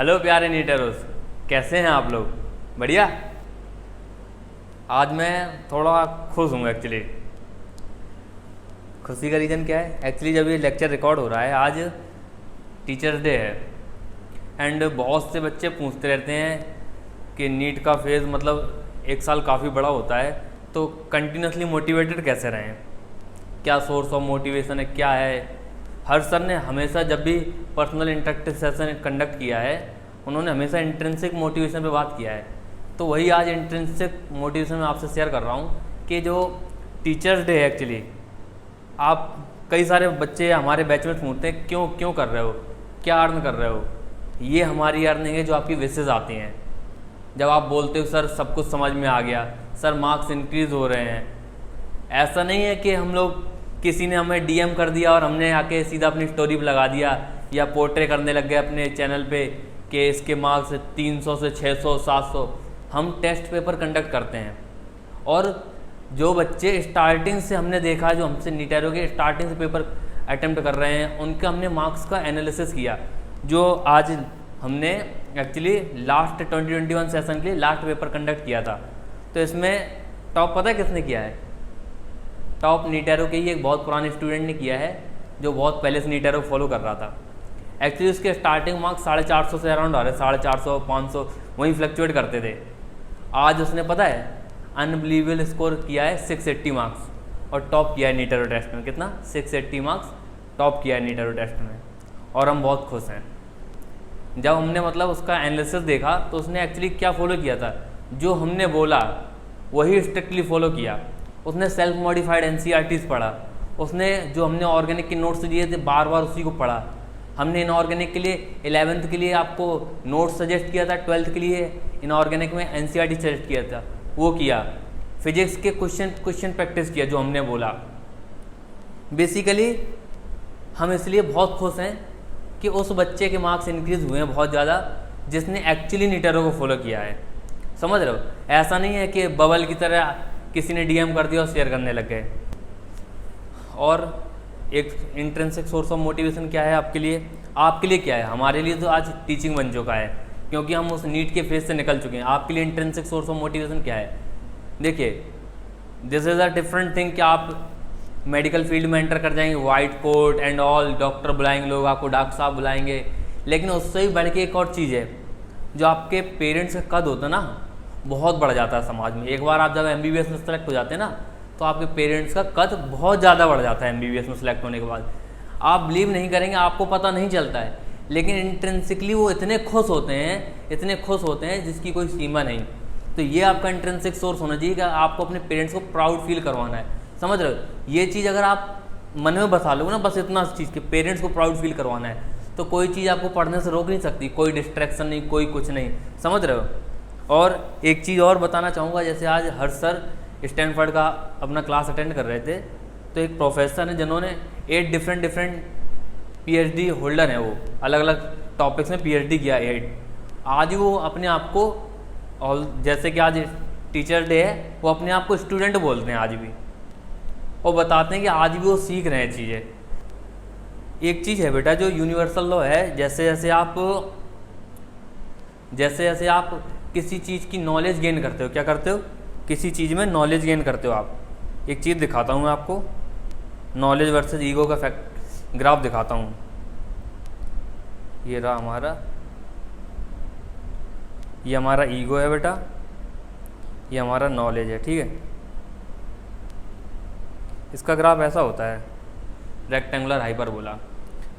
Hello प्यारे नीटरोस, कैसे हैं आप लोग? बढ़िया। आज मैं थोड़ा खुश हूँ एक्चुअली। खुशी का रीज़न क्या है? एक्चुअली जब ये लेक्चर रिकॉर्ड हो रहा है, आज टीचर्स डे है एंड बहुत से बच्चे पूछते रहते हैं कि नीट का फेज़ मतलब एक साल काफ़ी बड़ा होता है, तो कंटिन्यूसली मोटिवेटेड कैसे रहें, क्या सोर्स ऑफ मोटिवेशन है, क्या है। हर सर ने हमेशा जब भी पर्सनल इंटरेक्टिव सेशन कंडक्ट किया है, उन्होंने हमेशा इंट्रिंसिक मोटिवेशन पे बात किया है। तो वही आज इंट्रिंसिक मोटिवेशन में आपसे शेयर कर रहा हूँ कि जो टीचर्स डे है एक्चुअली, आप कई सारे बच्चे हमारे बैच में पूछते हैं क्यों क्यों कर रहे हो, क्या अर्न कर रहे हो। ये हमारी अर्निंग है जो आपकी विशेष आती हैं। जब आप बोलते हो सर सब कुछ समझ में आ गया, सर मार्क्स इंक्रीज़ हो रहे हैं, ऐसा नहीं है कि हम लोग किसी ने हमें डीएम कर दिया और हमने आके सीधा अपनी स्टोरी पे लगा दिया या पोर्ट्रे करने लग गए अपने चैनल पे कि इसके मार्क्स 300 से 600 700। हम टेस्ट पेपर कंडक्ट करते हैं और जो बच्चे स्टार्टिंग से हमने देखा, जो हमसे नीटेरो के स्टार्टिंग से पेपर अटेम्प्ट कर रहे हैं, उनका हमने मार्क्स का एनालिसिस किया। जो आज हमने एक्चुअली लास्ट 2021 सेशन के लिए लास्ट पेपर कंडक्ट किया था, तो इसमें टॉप पता है किसने किया है? टॉप नीटेरो के ही एक बहुत पुराने स्टूडेंट ने किया है, जो बहुत पहले से नीटेरो फॉलो कर रहा था। एक्चुअली उसके स्टार्टिंग मार्क्स 450 से अराउंड आ रहे, 450 500 वहीं फ्लक्चुएट करते थे। आज उसने पता है अनबिलीवेबल स्कोर किया है 680 मार्क्स और टॉप किया है नीटेरो टेस्ट में। कितना? 680 मार्क्स टॉप किया है नीटेरो टेस्ट में, और हम बहुत खुश हैं। जब हमने मतलब उसका एनालिसिस देखा तो उसने एक्चुअली क्या फॉलो किया था, जो हमने बोला वही स्ट्रिक्टली फॉलो किया। उसने सेल्फ मॉडिफाइड एनसीईआरटीज़ पढ़ा, उसने जो हमने ऑर्गेनिक के नोट्स दिए थे बार बार उसी को पढ़ा। हमने इनऑर्गेनिक के लिए 11th के लिए आपको नोट्स सजेस्ट किया था, 12th के लिए इनऑर्गेनिक में एनसीईआरटी सजेस्ट किया था, वो किया। फिजिक्स के क्वेश्चन प्रैक्टिस किया जो हमने बोला। बेसिकली हम इसलिए बहुत खुश हैं कि उस बच्चे के मार्क्स इंक्रीज़ हुए हैं बहुत ज़्यादा, जिसने एक्चुअली नीटेरो को फॉलो किया है। समझ रहे हो? ऐसा नहीं है कि बबल की तरह किसी ने डीएम कर दिया और शेयर करने लग गए। और एक इंट्रिंसिक सोर्स ऑफ मोटिवेशन क्या है आपके लिए? आपके लिए क्या है? हमारे लिए तो आज टीचिंग बन चुका है, क्योंकि हम उस नीट के फेज से निकल चुके हैं। आपके लिए इंट्रिंसिक सोर्स ऑफ मोटिवेशन क्या है? देखिए, this is a different thing कि आप मेडिकल फील्ड में एंटर कर जाएंगे, white coat and all, doctor बुलाएंगे लोग, आपको डॉक्टर साहब बुलाएंगे। लेकिन उससे भी बढ़ के एक और चीज़ है, जो आपके पेरेंट्स का कद होता है ना, बहुत बढ़ जाता है समाज में। एक बार आप जब एमबीबीएस में सेलेक्ट हो जाते हैं ना, तो आपके पेरेंट्स का कद बहुत ज़्यादा बढ़ जाता है एमबीबीएस में सेलेक्ट होने के बाद। आप बिलीव नहीं करेंगे, आपको पता नहीं चलता है, लेकिन इंट्रिंसिकली वो इतने खुश होते हैं, इतने खुश होते हैं जिसकी कोई सीमा नहीं। तो ये आपका इंट्रिंसिक सोर्स होना चाहिए कि आपको अपने पेरेंट्स को प्राउड फील करवाना है। समझ रहे हो? ये चीज़ अगर आप मन में बसा लोगे ना, बस इतना चीज़ के पेरेंट्स को प्राउड फील करवाना है, तो कोई चीज़ आपको पढ़ने से रोक नहीं सकती, कोई डिस्ट्रैक्शन नहीं, कोई कुछ नहीं। समझ रहे हो? और एक चीज़ और बताना चाहूँगा, जैसे आज हर्ष सर स्टैनफोर्ड का अपना क्लास अटेंड कर रहे थे, तो एक प्रोफेसर हैं जिन्होंने 8 डिफरेंट पीएचडी होल्डर हैं, वो अलग अलग टॉपिक्स में पीएचडी किया 8। आज वो अपने आप को, और जैसे कि आज टीचर डे है, वो अपने आप को स्टूडेंट बोलते हैं आज भी, और बताते हैं कि आज भी वो सीख रहे हैं चीज़ें। एक चीज़ है बेटा जो यूनिवर्सल लॉ है, जैसे जैसे आप किसी चीज़ की नॉलेज गेन करते हो, क्या करते हो? किसी चीज़ में नॉलेज गेन करते हो आप। एक चीज़ दिखाता हूँ मैं आपको, नॉलेज वर्सेस ईगो का फैक्ट ग्राफ दिखाता हूँ। ये रहा हमारा, ये हमारा ईगो है बेटा, ये हमारा नॉलेज है, ठीक है। इसका ग्राफ ऐसा होता है, रेक्टेंगुलर हाइपरबोला।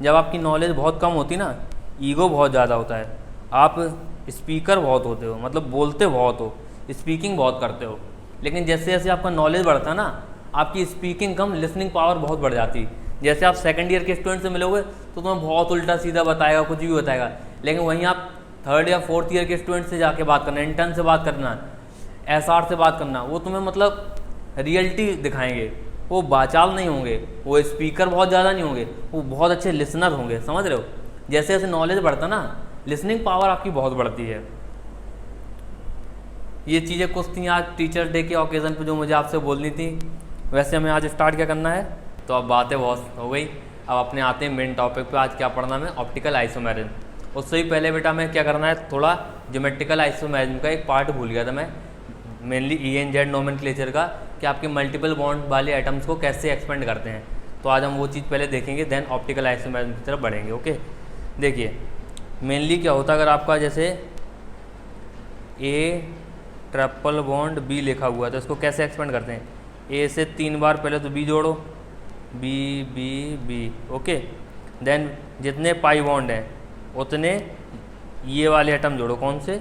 जब आपकी नॉलेज बहुत कम होती ना, ईगो बहुत ज़्यादा होता है, आप स्पीकर बहुत होते हो, मतलब बोलते बहुत हो, स्पीकिंग बहुत करते हो। लेकिन जैसे जैसे आपका नॉलेज बढ़ता है ना, आपकी स्पीकिंग कम, लिसनिंग पावर बहुत बढ़ जाती। जैसे आप सेकंड ईयर के स्टूडेंट से मिलोगे तो तुम्हें बहुत उल्टा सीधा बताएगा, कुछ भी बताएगा। लेकिन वहीं आप थर्ड या फोर्थ ईयर के स्टूडेंट से जाके बात करना, इंटर्न से बात करना, एसआर से बात करना, वो तुम्हें मतलब रियलिटी दिखाएंगे। वो बाचाल नहीं होंगे, वो स्पीकर बहुत ज़्यादा नहीं होंगे, वो बहुत अच्छे लिसनर होंगे। समझ रहे हो? जैसे जैसे नॉलेज बढ़ता ना, लिसनिंग पावर आपकी बहुत बढ़ती है। ये चीज़ें कुछ थी आज टीचर्स डे के ओकेज़न पे जो मुझे आपसे बोलनी थी। वैसे हमें आज स्टार्ट क्या करना है, तो अब बातें बहुत हो गई, अब अपने आते हैं मेन टॉपिक पे। आज क्या पढ़ना है? Optical isomerism. उससे भी पहले बेटा मैं क्या करना है, थोड़ा ज्योमेट्रिकल आइसोमेरिज्म का एक पार्ट भूल गया था मैं, मेनली EN/Z नोमेनक्लेचर का, कि आपके मल्टीपल बॉन्ड वाले एटम्स को कैसे एक्सपेंड करते हैं। तो आज हम वो चीज़ पहले देखेंगे, देन ऑप्टिकल आइसोमेरिज्म की तरफ बढ़ेंगे। ओके, देखिए मेनली क्या होता है, अगर आपका जैसे A ट्रिपल बॉन्ड B लिखा हुआ है तो इसको कैसे एक्सपेंड करते हैं, A से 3 बार पहले तो B जोड़ो, B B B, okay, then जितने पाई बॉन्ड हैं उतने ये वाले एटम जोड़ो, कौन से,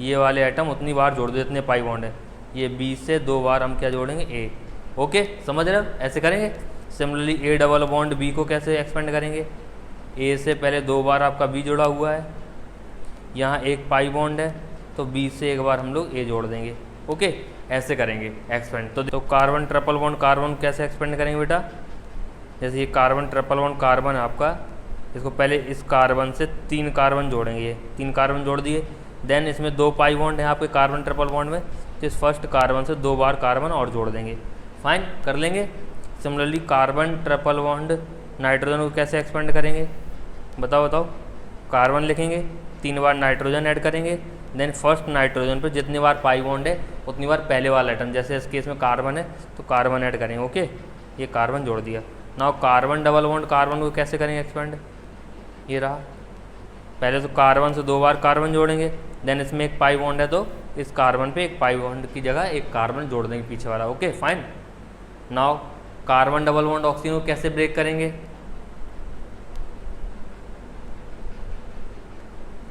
ये वाले एटम उतनी बार जोड़ दो जितने पाई बॉन्ड है। ये B से 2 बार हम क्या जोड़ेंगे, A, ओके, समझ रहे हो, ऐसे करेंगे। Similarly A double bond B को कैसे एक्सपेंड करेंगे, A से पहले 2 बार आपका B जोड़ा हुआ है, यहाँ एक पाई बॉन्ड है तो B से एक बार हम लोग A जोड़ देंगे, ओके, ऐसे करेंगे एक्सपेंड। तो कार्बन ट्रिपल बॉन्ड कार्बन कैसे एक्सपेंड करेंगे बेटा, जैसे ये कार्बन ट्रिपल बॉन्ड कार्बन है आपका, इसको पहले इस कार्बन से 3 कार्बन जोड़ेंगे, ये 3 कार्बन जोड़ दिए, देन इसमें 2 पाई बॉन्ड है आपके कार्बन ट्रिपल बॉन्ड में, तो इस फर्स्ट कार्बन से 2 बार कार्बन और जोड़ देंगे, फाइन, कर लेंगे। Similarly carbon triple bond nitrogen को कैसे एक्सपेंड करेंगे, बताओ बताओ, कार्बन लिखेंगे, 3 बार नाइट्रोजन ऐड करेंगे, देन फर्स्ट नाइट्रोजन पर जितनी बार पाई बॉन्ड है उतनी बार पहले वाला एटम, जैसे इस केस में कार्बन है तो कार्बन ऐड करेंगे, ओके, ये कार्बन जोड़ दिया। Now carbon double bond carbon को कैसे करेंगे एक्सपेंड, ये रहा, पहले तो कार्बन से 2 बार कार्बन जोड़ेंगे, देन इसमें एक पाई बॉन्ड है तो इस कार्बन पे एक पाई बॉन्ड की जगह एक कार्बन जोड़ देंगे पीछे वाला, okay, fine. Now carbon double bond oxygen को कैसे ब्रेक करेंगे,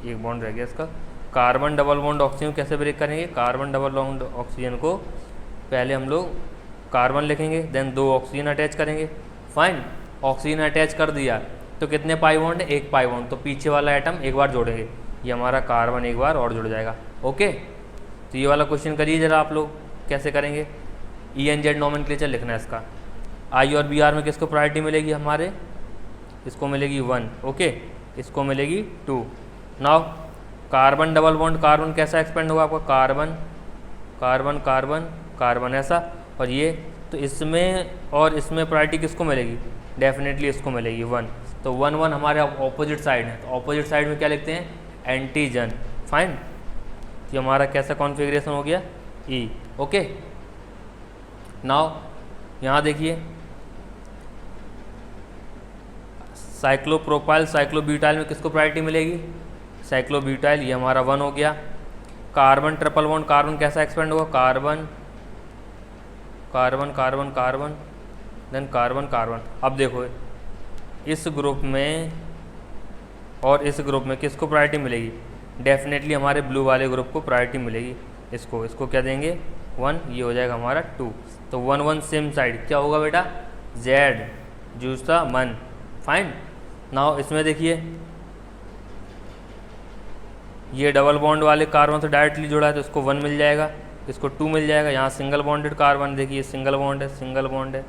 एक बॉन्ड रह गया इसका, कार्बन डबल बॉन्ड ऑक्सीजन को कैसे ब्रेक करेंगे, कार्बन डबल बॉन्ड ऑक्सीजन को पहले हम लोग कार्बन लिखेंगे, देन 2 ऑक्सीजन अटैच करेंगे, फाइन, ऑक्सीजन अटैच कर दिया तो कितने पाई बॉन्ड है, एक पाई बॉन्ड, तो पीछे वाला एटम एक बार जोड़ेंगे, ये हमारा कार्बन एक बार और जुड़ जाएगा, ओके। तो ये वाला क्वेश्चन करिए जरा आप लोग, कैसे करेंगे, EN/Z नोमेनक्लेचर लिखना है इसका। I और BR में किसको प्रायोरिटी मिलेगी, हमारे इसको मिलेगी 1, ओके, इसको मिलेगी 2। Now carbon double bond carbon कैसा एक्सपेंड होगा आपका, कार्बन कार्बन कार्बन कार्बन ऐसा, और ये तो इसमें और इसमें प्रायोरिटी किसको मिलेगी, डेफिनेटली इसको मिलेगी 1, तो 1 1 हमारे ऑपोजिट साइड है, तो ऑपोजिट साइड में क्या लिखते हैं, एंटीजन, फाइन। ये हमारा कैसा कॉन्फ़िगरेशन हो गया, E, ओके। नाउ यहाँ देखिए साइक्लोप्रोपाइल साइक्लोब्यूटाइल में किसको प्रायोरिटी मिलेगी, साइक्लोब्यूटाइल, ये हमारा 1 हो गया। कार्बन ट्रिपल बॉन्ड कार्बन कैसा एक्सपेंड होगा, carbon carbon carbon carbon then carbon carbon. अब देखो इस ग्रुप में और इस ग्रुप में किसको प्रायोरिटी मिलेगी, डेफिनेटली हमारे ब्लू वाले ग्रुप को प्रायोरिटी मिलेगी, इसको क्या देंगे 1, ये हो जाएगा हमारा 2, तो 1 1 सेम साइड क्या होगा बेटा, Z जूसा मन, फाइन। नाउ इसमें देखिए ये डबल बॉन्ड वाले कार्बन से डायरेक्टली जुड़ा है तो इसको 1 मिल जाएगा, इसको 2 मिल जाएगा। यहाँ सिंगल बॉन्डेड कार्बन देखिए सिंगल बॉन्ड है,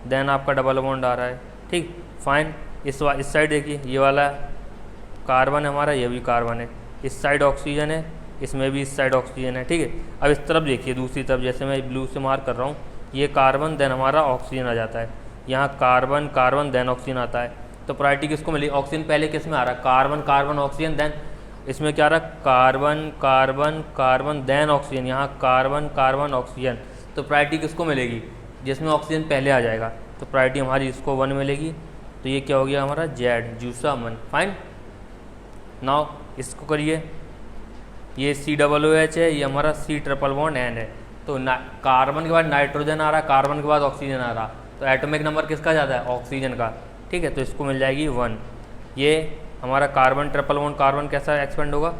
देन आपका डबल बॉन्ड आ रहा है, ठीक, फाइन। इस साइड देखिए ये वाला कार्बन है हमारा, ये भी कार्बन है, इस साइड ऑक्सीजन है, इसमें भी इस साइड ऑक्सीजन है, ठीक है। अब इस तरफ देखिए दूसरी तरफ, जैसे मैं ब्लू से मार्क कर रहा हूँ, ये कार्बन देन हमारा ऑक्सीजन आ जाता है, यहाँ कार्बन कार्बन देन ऑक्सीजन आता है, तो प्रायोरिटी किसको मिली, ऑक्सीजन पहले किस में आ रहा है, कार्बन कार्बन ऑक्सीजन, देन इसमें क्या आ रहा है, carbon carbon carbon then oxygen, यहाँ कार्बन कार्बन ऑक्सीजन, तो प्रायोरिटी किसको मिलेगी, जिसमें ऑक्सीजन पहले आ जाएगा, तो प्रायोरिटी हमारी इसको 1 मिलेगी, तो ये क्या हो गया हमारा Z जूसा मन, फाइन। नाउ इसको करिए, ये COOH है, ये हमारा C ट्रिपल बॉन्ड N है, तो कार्बन के बाद नाइट्रोजन आ रहा है, कार्बन के बाद ऑक्सीजन आ रहा, तो एटॉमिक नंबर किसका ज़्यादा है, ऑक्सीजन का, ठीक है, तो इसको मिल जाएगी 1। ये हमारा कार्बन ट्रिपल बॉन्ड कार्बन कैसा एक्सपेंड होगा,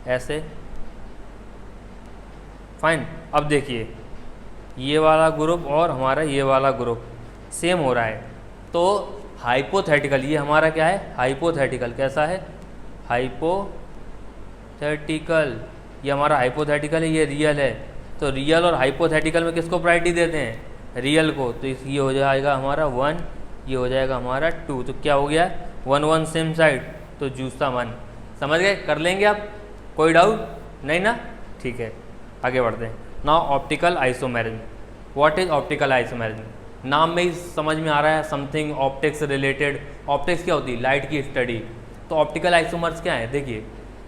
ऐसे, फाइन। अब देखिए ये वाला ग्रुप और हमारा ये वाला ग्रुप सेम हो रहा है, तो हाइपोथेटिकल, ये हमारा क्या है, हाइपोथेटिकल, कैसा है, हाइपोथेटिकल, ये हमारा हाइपोथेटिकल है, ये रियल है, तो रियल और हाइपोथेटिकल में किसको प्रायोरिटी देते हैं, रियल को, तो ये हो जाएगा हमारा 1, ये हो जाएगा हमारा 2, तो क्या हो गया 1 1 सेम साइड, तो जूसा मन, समझ गए, कर लेंगे आप, कोई डाउट नहीं ना, ठीक है, आगे बढ़ते हैं। Now optical isomerism, what is optical isomerism, नाम में ही समझ में आ रहा है समथिंग ऑप्टिक्स रिलेटेड। ऑप्टिक्स क्या होती है? लाइट की स्टडी। तो ऑप्टिकल आइसोमर्स क्या है? देखिए,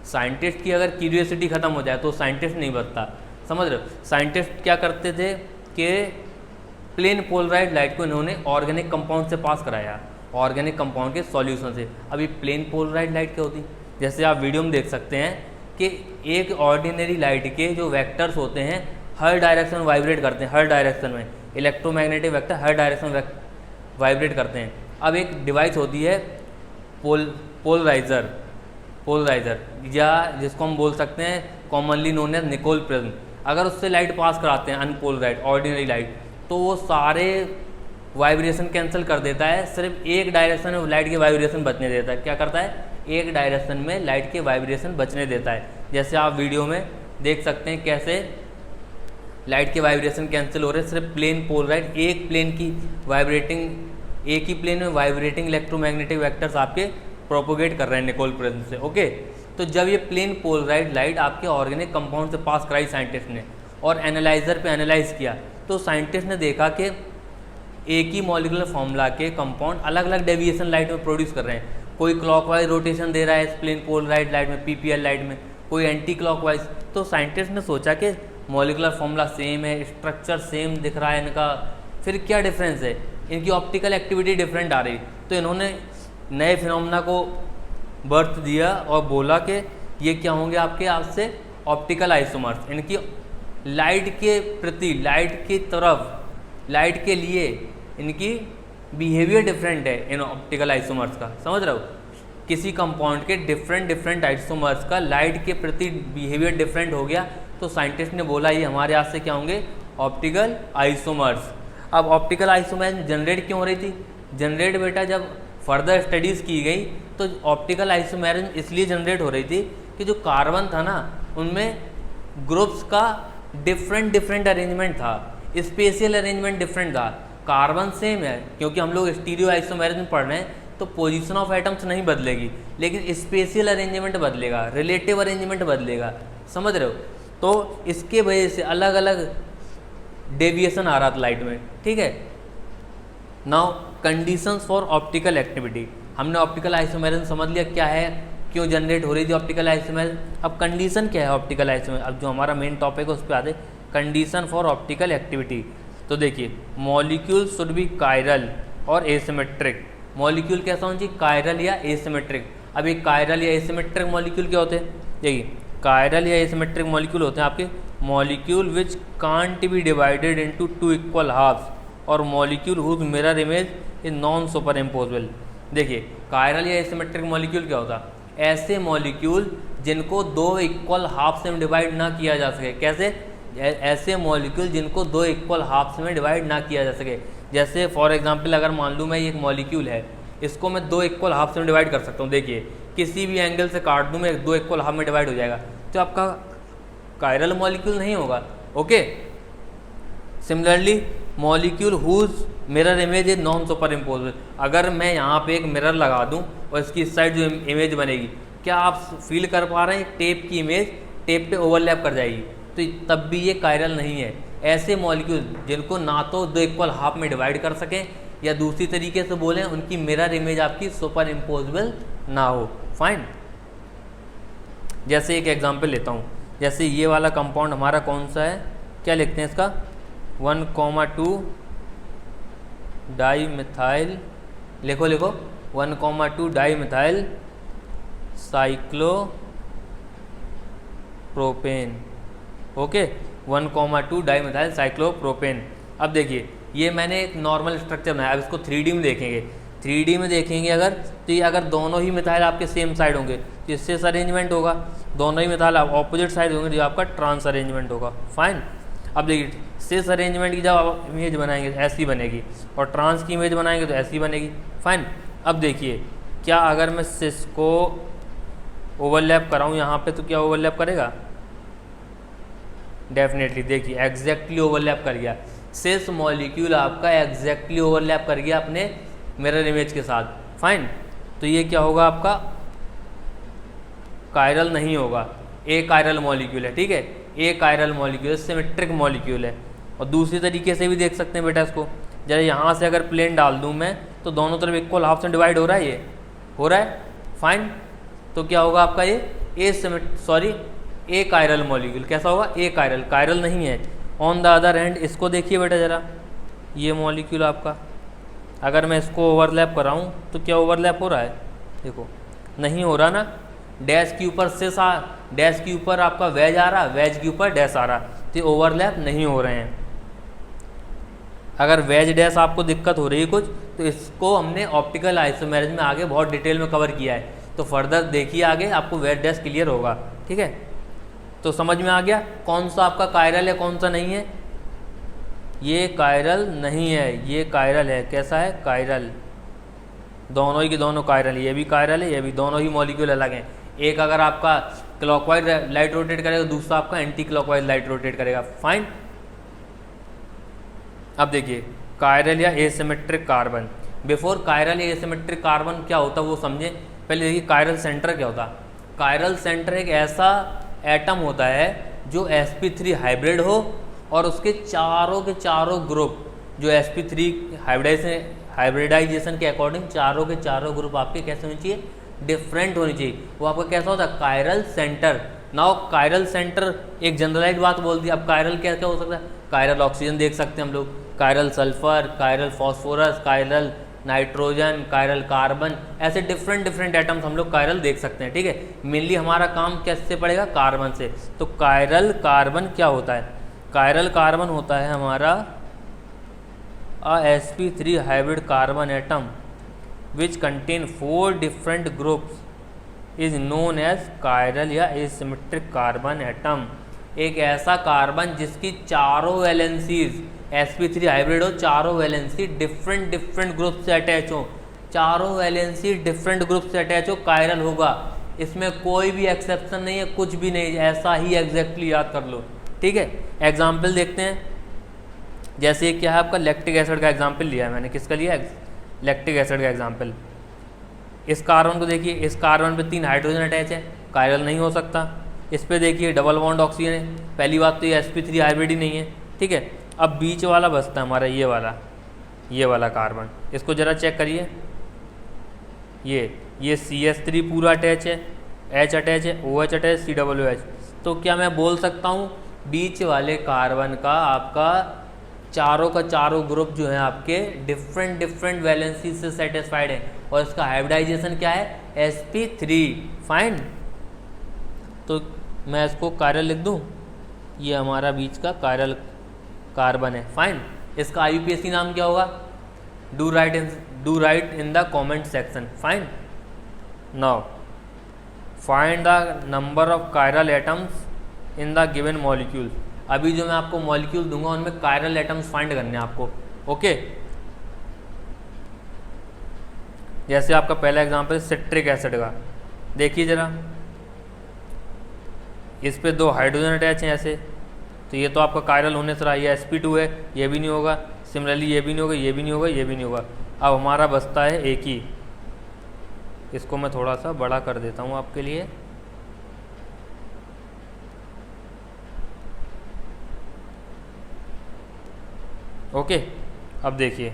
साइंटिस्ट की अगर क्यूरियोसिटी ख़त्म हो जाए तो साइंटिस्ट नहीं बनता, समझ रहे हो। साइंटिस्ट क्या करते थे कि प्लेन पोलराइज लाइट को इन्होंने ऑर्गेनिक कंपाउंड से पास कराया, ऑर्गेनिक कंपाउंड के सॉल्यूशन से। अभी प्लेन पोलराइज लाइट क्या होती? जैसे आप वीडियो में देख सकते हैं कि एक ऑर्डिनरी लाइट के जो वेक्टर्स होते हैं हर डायरेक्शन में वाइब्रेट करते हैं, हर डायरेक्शन में इलेक्ट्रोमैग्नेटिक वेक्टर हर डायरेक्शन में वाइब्रेट करते हैं। अब एक डिवाइस होती है पोलराइजर या जिसको हम बोल सकते हैं commonly known as Nicol prism. अगर उससे लाइट पास कराते हैं अनपोलराइज ऑर्डिनरी लाइट, तो वो सारे वाइब्रेशन कैंसिल कर देता है, सिर्फ एक डायरेक्शन में लाइट के वाइब्रेशन बचने देता है। क्या करता है? एक डायरेक्शन में लाइट के वाइब्रेशन बचने देता है। जैसे आप वीडियो में देख सकते हैं कैसे लाइट के वाइब्रेशन कैंसिल हो रहे हैं, सिर्फ प्लेन पोलराइज एक प्लेन की वाइब्रेटिंग, एक ही प्लेन में वाइब्रेटिंग इलेक्ट्रोमैग्नेटिक वेक्टर्स आपके प्रोपोगेट कर रहे हैं निकोल प्रिज्म से। ओके, तो जब ये प्लेन पोलराइज लाइट आपके ऑर्गेनिक कंपाउंड से पास कराई साइंटिस्ट ने और एनालाइजर पे एनालाइज किया, तो साइंटिस्ट ने देखा कि एक ही मॉलिक्यूलर फॉर्मूला के कंपाउंड अलग अलग डेविएशन लाइट में प्रोड्यूस कर रहे हैं। कोई क्लॉकवाइज रोटेशन दे रहा है इस प्लेन पोलराइज लाइट में, पीपीएल लाइट में, कोई एंटी क्लॉकवाइज। तो साइंटिस्ट ने सोचा कि मॉलिक्यूलर फॉर्मूला सेम है, स्ट्रक्चर सेम दिख रहा है इनका, फिर क्या डिफरेंस है? इनकी ऑप्टिकल एक्टिविटी डिफरेंट आ रही। तो इन्होंने नए फिनोमेना को बर्थ दिया और बोला कि ये क्या होंगे आपके आपसे ऑप्टिकल आइसोमर्स। इनकी लाइट के प्रति, लाइट की तरफ, लाइट के लिए इनकी बिहेवियर डिफरेंट है इन ऑप्टिकल आइसोमर्स का, समझ रहे हो। किसी कंपाउंड के डिफरेंट आइसोमर्स का लाइट के प्रति बिहेवियर डिफरेंट हो गया, तो साइंटिस्ट ने बोला ये हमारे यहाँ से क्या होंगे? Optical isomers. अब ऑप्टिकल आइसोमर्स जनरेट क्यों हो रही थी? जनरेट बेटा जब फर्दर स्टडीज़ की गई तो ऑप्टिकल आइसोमर्स इसलिए जनरेट हो रही थी कि जो कार्बन था ना उनमें ग्रुप्स का डिफरेंट अरेंजमेंट था, स्पेशियल अरेंजमेंट डिफरेंट था। कार्बन सेम है क्योंकि हम लोग स्टीरियो आइसोमेरिज्म में पढ़ रहे हैं, तो पोजीशन ऑफ एटम्स नहीं बदलेगी, लेकिन स्पेशियल अरेंजमेंट बदलेगा, रिलेटिव अरेंजमेंट बदलेगा, समझ रहे हो। तो इसके वजह से अलग अलग डेविएशन आ रहा था लाइट में, ठीक है। Now conditions for optical activity, हमने ऑप्टिकल आइसोमेरिज्म समझ लिया क्या है, क्यों जनरेट हो रही थी ऑप्टिकल आइसोमेरिज्म। अब कंडीशन क्या है ऑप्टिकल आइसोमेरिज्म, अब जो हमारा मेन टॉपिक है उस पर आते कंडीशन फॉर ऑप्टिकल एक्टिविटी। तो देखिए, मॉलिक्यूल शुड बी कायरल और एसिमेट्रिक। मॉलिक्यूल कैसा होना चाहिए? कायरल या एसिमेट्रिक। अब ये कायरल या एसिमेट्रिक मॉलिक्यूल क्या होते हैं? देखिए, कायरल या एसिमेट्रिक मॉलिक्यूल होते हैं आपके molecule which can't be divided into two equal halves और molecule whose mirror image is non superimposable. देखिए, कायरल या एसिमेट्रिक मॉलिक्यूल क्या होता है? ऐसे मॉलिक्यूल जिनको दो इक्वल हाफ्स में डिवाइड ना किया जा सके। कैसे? ऐसे मॉलिक्यूल जिनको दो इक्वल हाफ्स में डिवाइड ना किया जा सके। जैसे फॉर एग्जांपल अगर मान लूँ मैं एक मॉलिक्यूल है, इसको मैं दो इक्वल हाफ्स में डिवाइड कर सकता हूँ। देखिए, किसी भी एंगल से काट दूँ मैं, दो इक्वल हाफ में डिवाइड हो जाएगा, तो आपका कायरल मॉलिक्यूल नहीं होगा। Okay, similarly molecule whose mirror image is non superimposable. अगर मैं यहाँ पे एक मिरर लगा दूँ और इसकी इस साइड जो इमेज बनेगी, क्या आप फील कर पा रहे हैं? टेप की इमेज टेप पे ओवरलैप कर जाएगी, तो तब भी ये कायरल नहीं है। ऐसे मॉलिक्यूल जिनको ना तो दो इक्वल हाफ में डिवाइड कर सकें, या दूसरी तरीके से बोलें उनकी मिरर इमेज आपकी सुपर इम्पोजेबल ना हो। फाइन। जैसे एक एग्जांपल लेता हूँ, जैसे ये वाला कंपाउंड हमारा कौन सा है, क्या लिखते हैं इसका? 1,2 डाई मिथाइल, लिखो 1,2 di methyl cyclopropane. Okay, 1,2 di methyl cyclopropane. अब देखिए, ये मैंने एक नॉर्मल स्ट्रक्चर बनाया। अब इसको 3D में देखेंगे। 3D में देखेंगे अगर, तो ये अगर दोनों ही मिथाइल आपके सेम साइड होंगे तो सिस अरेंजमेंट होगा, दोनों ही मिथाइल ऑपोजिट साइड होंगे तो आपका ट्रांस अरेंजमेंट होगा। फाइन। अब देखिए, सिस अरेंजमेंट की जब आप इमेज बनाएंगे तो ऐसी बनेगी, और ट्रांस की इमेज बनाएंगे तो ऐसी बनेगी। फाइन। अब देखिए, क्या अगर मैं सिस को ओवरलैप कराऊँ यहाँ पे, तो क्या ओवरलैप करेगा? डेफिनेटली। देखिए, एग्जैक्टली ओवरलैप कर गया। सिस मॉलिक्यूल आपका एग्जैक्टली ओवरलैप कर गया अपने मिरर इमेज के साथ। फाइन। तो ये क्या होगा आपका? कायरल नहीं होगा, ए कायरल मॉलिक्यूल है, ठीक है। ए कायरल मॉलिक्यूल सिमेट्रिक मॉलिक्यूल है। और दूसरी तरीके से भी देख सकते हैं बेटा इसको, जरा यहाँ से अगर प्लेन डाल दूँ मैं तो दोनों तरफ इक्वल हाफ से डिवाइड हो रहा है, ये हो रहा है, फाइन। तो क्या होगा आपका ये ए कायरल मॉलिक्यूल कैसा होगा, ए कायरल, कायरल नहीं है। ऑन द अदर हैंड इसको देखिए बेटा ज़रा, ये मॉलिक्यूल आपका अगर मैं इसको ओवरलैप कराऊँ तो क्या ओवरलैप हो रहा है, देखो नहीं हो रहा ना। डैश के ऊपर सिस डैश के ऊपर आपका वेज आ रहा, वेज के ऊपर डैश आ रहा, तो ओवरलैप नहीं हो रहे हैं। अगर वेज डैश आपको दिक्कत हो रही है कुछ, तो इसको हमने ऑप्टिकल आइसोमेरिज्म में आगे बहुत डिटेल में कवर किया है, तो फर्दर देखिए आगे आपको वेज डैश क्लियर होगा, ठीक है। तो समझ में आ गया कौन सा आपका कायरल है कौन सा नहीं है। ये कायरल नहीं है, ये कायरल है, कैसा है, कायरल, दोनों ही के दोनों कायरल, ये भी कायरल है, ये भी, दोनों ही मॉलिक्यूल अलग हैं। एक अगर आपका क्लॉकवाइज लाइट रोटेट करेगा, दूसरा आपका एंटी क्लॉकवाइज लाइट रोटेट करेगा, फाइन। अब देखिए कायरल या एसिमेट्रिक कार्बन, बिफोर कायरल या एसिमेट्रिक कार्बन क्या होता है वो समझें। पहले देखिए कायरल सेंटर क्या होता है। कायरल सेंटर एक ऐसा एटम होता है जो sp3 हाइब्रिड हो और उसके चारों के चारों ग्रुप जो sp3 हाइब्रिडाइजेशन के अकॉर्डिंग चारों के चारों ग्रुप आपके कैसे होने चाहिए, डिफरेंट होनी चाहिए। वो आपका कैसा होता है, chiral centre. Now chiral centre एक जनरलाइज बात बोल दी। अब कायरल क्या क्या हो सकता है, कायरल ऑक्सीजन देख सकते हैं हम लोग, chiral sulphur, chiral phosphorus, chiral nitrogen, chiral carbon, ऐसे डिफरेंट डिफरेंट एटम्स हम लोग कायरल देख सकते हैं, ठीक है। मेनली हमारा काम कैसे पड़ेगा, कार्बन से। तो कायरल कार्बन क्या होता है, कायरल कार्बन होता है हमारा sp3 hybrid carbon atom which contain 4 different groups is known as chiral या एसिमेट्रिक कार्बन एटम। एक ऐसा कार्बन जिसकी चारों वैलेंसीज sp3 हाइब्रिड हो, चारों वैलेंसी डिफरेंट डिफरेंट ग्रुप से अटैच हो, चारों वैलेंसी डिफरेंट ग्रुप से अटैच हो, कायरल होगा। इसमें कोई भी एक्सेप्शन नहीं है, कुछ भी नहीं, ऐसा ही एग्जैक्टली याद कर लो, ठीक है। एग्जाम्पल देखते हैं, जैसे क्या है आपका लैक्टिक एसिड का एग्जाम्पल लिया है मैंने, किसका लिया है, लैक्टिक एसिड का एग्जाम्पल। इस कार्बन को देखिए, इस कार्बन पे 3 हाइड्रोजन अटैच है, कायरल नहीं हो सकता। इस पे देखिए डबल बॉन्ड ऑक्सीजन है, पहली बात तो ये sp3 हाइब्रिड ही नहीं है, ठीक है। अब बीच वाला बचता है हमारा ये वाला कार्बन, इसको ज़रा चेक करिए, ये CH3 पूरा अटैच है, H अटैच है, OH अटैच, COOH। तो क्या मैं बोल सकता हूँ बीच वाले कार्बन का आपका चारों का चारों ग्रुप जो है आपके डिफरेंट डिफरेंट वैलेंसी से सेटिस्फाइड है और इसका हाइब्रिडाइजेशन क्या है, sp3, फाइन। तो मैं इसको कायरल लिख दूँ, ये हमारा बीच का कायरल कार्बन है, फाइन। इसका IUPAC नाम क्या होगा, do right in the comment section, fine. Now find the number of chiral atoms in the given molecule. अभी जो मैं आपको मॉलिक्यूल दूंगा उनमें कायरल एटम्स फाइंड करने हैं आपको, ओके। जैसे आपका पहला एग्जांपल सिट्रिक एसिड का, देखिए ज़रा, इस पे 2 हाइड्रोजन अटैच हैं ऐसे, तो ये तो आपका कायरल होने से रहा, ये sp2 है, ये भी नहीं होगा, सिमिलरली ये भी नहीं होगा, ये भी नहीं होगा, ये भी नहीं होगा। अब हमारा बचता है एक ही, इसको मैं थोड़ा सा बड़ा कर देता हूँ आपके लिए, ओके। अब देखिए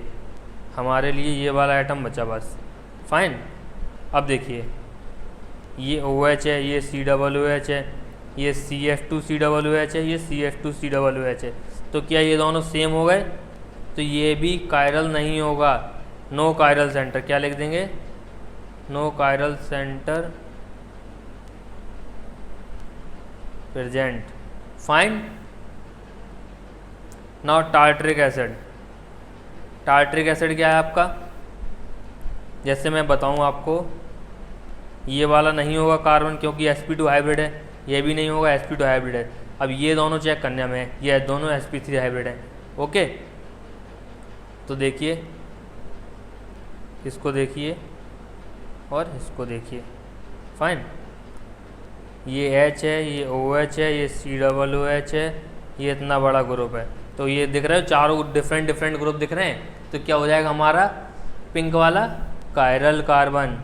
हमारे लिए ये वाला आइटम बचा बस, फाइन। अब देखिए ये OH है, ये COOH है, ये CF2COOH है, ये CF2COOH है। तो क्या ये दोनों सेम हो गए, तो ये भी कायरल नहीं होगा, नो कायरल सेंटर। क्या लिख देंगे, no chiral centre present, fine. Now tartaric acid, tartaric acid क्या है आपका, जैसे मैं बताऊं आपको, ये वाला नहीं होगा कार्बन क्योंकि sp2 हाइब्रिड है, ये भी नहीं होगा, sp2 हाइब्रिड है। अब ये दोनों चेक करने हमें, ये दोनों sp3 हाइब्रिड है, ओके। तो देखिए इसको देखिए और इसको देखिए, फाइन। ये H है, ये OH है, ये COOH है, ये इतना बड़ा ग्रुप है, तो ये दिख रहा है चारों डिफरेंट डिफरेंट ग्रुप दिख रहे हैं। तो क्या हो जाएगा हमारा पिंक वाला कायरल कार्बन,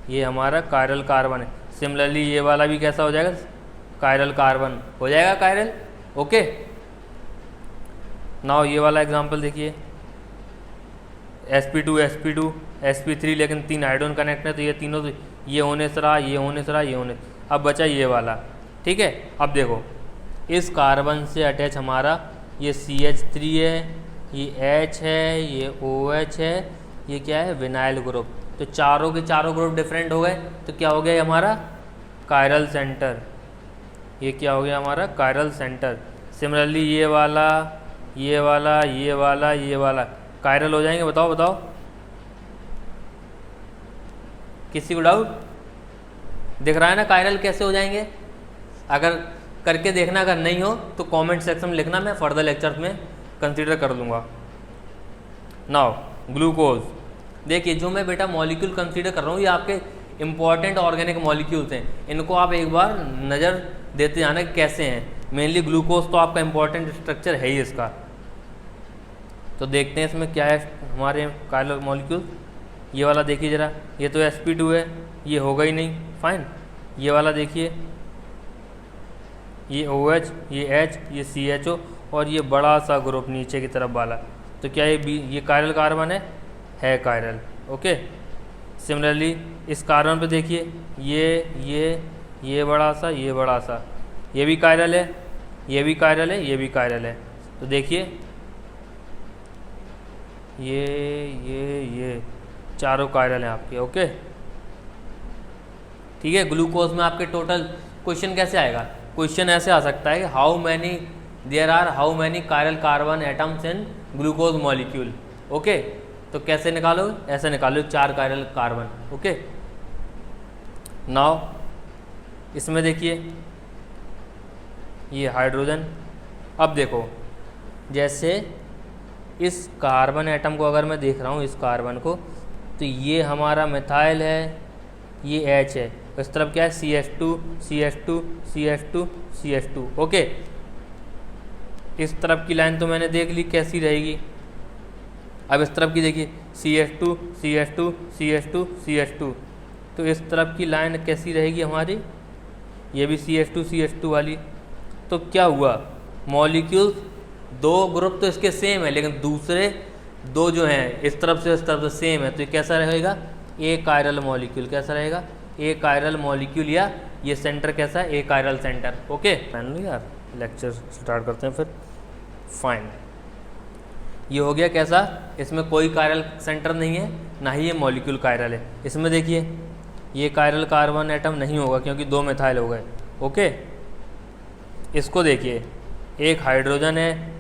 ये हमारा कायरल कार्बन है। सिमिलरली ये वाला भी कैसा हो जाएगा, कायरल कार्बन हो जाएगा, कायरल, ओके। नाउ ये वाला एग्जांपल देखिए, sp2 sp2 sp3, लेकिन 3 हाइड्रोजन कनेक्ट है तो ये तीनों तो ये होने से रहा, ये होने से रहा, ये होने, अब बचा ये वाला। ठीक है, अब देखो इस कार्बन से अटैच हमारा ये CH3 है, ये H है, ये OH है, ये क्या है विनाइल ग्रुप। तो चारों के चारों ग्रुप डिफरेंट हो गए, तो क्या हो गया ये हमारा कायरल सेंटर। ये क्या हो गया हमारा कायरल सेंटर। सिमिलरली ये वाला, ये वाला, ये वाला, ये वाला कायरल हो जाएंगे। बताओ बताओ, किसी को डाउट दिख रहा है ना कायरल कैसे हो जाएंगे? अगर करके देखना, अगर नहीं हो तो कमेंट सेक्शन में लिखना, मैं फर्दर लेक्चर्स में कंसीडर कर लूँगा। नाउ ग्लूकोज, देखिए जो मैं बेटा मॉलिक्यूल कंसीडर कर रहा हूँ ये आपके इंपॉर्टेंट ऑर्गेनिक मॉलिक्यूल्स हैं, इनको आप एक बार नज़र देते जाना कि कैसे हैं। मेनली ग्लूकोज तो आपका इंपॉर्टेंट स्ट्रक्चर है ही इसका। तो देखते हैं इसमें क्या है हमारे कायरल मॉलिक्यूल। ये वाला देखिए ज़रा, ये तो sp2 है, ये होगा ही नहीं, फाइन। ये वाला देखिए, ये OH, ये H, ये CHO और ये बड़ा सा ग्रुप नीचे की तरफ वाला, तो क्या ये कायरल कार्बन है कायरल। ओके, सिमिलरली इस कार्बन पे देखिए, ये बड़ा सा, ये बड़ा सा, ये भी कायरल है, ये भी कायरल है, ये भी कायरल है। तो देखिए ये चारों कायरल हैं आपके। ओके, ठीक है। ग्लूकोज में आपके टोटल क्वेश्चन कैसे आएगा? क्वेश्चन ऐसे आ सकता है कि how many chiral carbon atoms in glucose molecule. Okay, तो कैसे निकालो? ऐसे निकालो, 4 कायरल कार्बन। ओके, नाउ इसमें देखिए ये हाइड्रोजन। अब देखो जैसे इस कार्बन एटम को अगर मैं देख रहा हूँ, इस कार्बन को, तो ये हमारा मिथाइल है, ये H है, इस तरफ क्या है CH2 CH2 CH2 CH2। Okay, इस तरफ की लाइन तो मैंने देख ली कैसी रहेगी। अब इस तरफ की देखिए CH2 CH2 CH2 CH2, तो इस तरफ की लाइन कैसी रहेगी हमारी? ये भी CH2 CH2 वाली। तो क्या हुआ, मॉलिक्यूल्स 2 ग्रुप तो इसके सेम है, लेकिन दूसरे 2 जो हैं इस तरफ से इस तरफ से सेम है, तो ये कैसा रहेगा? ए कायरल मॉलिक्यूल। कैसा रहेगा? ए कायरल मॉलिक्यूल, या ये सेंटर कैसा है? ए कायरल सेंटर। ओके फाइनली यार, लेक्चर स्टार्ट करते हैं फिर। फाइन, ये हो गया कैसा? इसमें कोई कायरल सेंटर नहीं है, ना ही ये मॉलिक्यूल कायरल है। इसमें देखिए ये कायरल कार्बन एटम नहीं होगा क्योंकि 2 मिथाइल हो गए। ओके, इसको देखिए, एक हाइड्रोजन है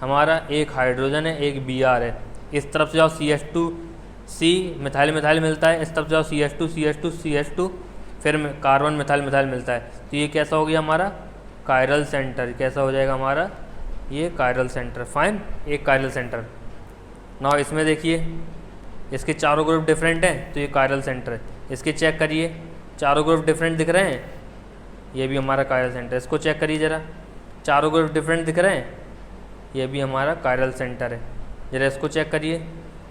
हमारा, एक हाइड्रोजन है, एक Br है। इस तरफ से जाओ CH2C, मिथाइल मिथाइल मिलता है, इस तरफ जाओ CH2 CH2 CH2, फिर कार्बन मिथाइल मिथाइल मिलता है। तो ये कैसा हो गया हमारा? Chiral centre. कैसा हो जाएगा हमारा? ये कायरल सेंटर। फाइन, एक कायरल सेंटर। नाउ इसमें देखिए इसके चारों ग्रुप डिफरेंट हैं, तो ये कायरल सेंटर है। इसके चेक करिए, चारों ग्रुप डिफरेंट दिख रहे हैं, ये भी हमारा कायरल सेंटर। इसको चेक करिए ज़रा, चारों ग्रुप डिफरेंट दिख रहे हैं, ये भी हमारा कायरल सेंटर है। ज़रा इसको चेक करिए,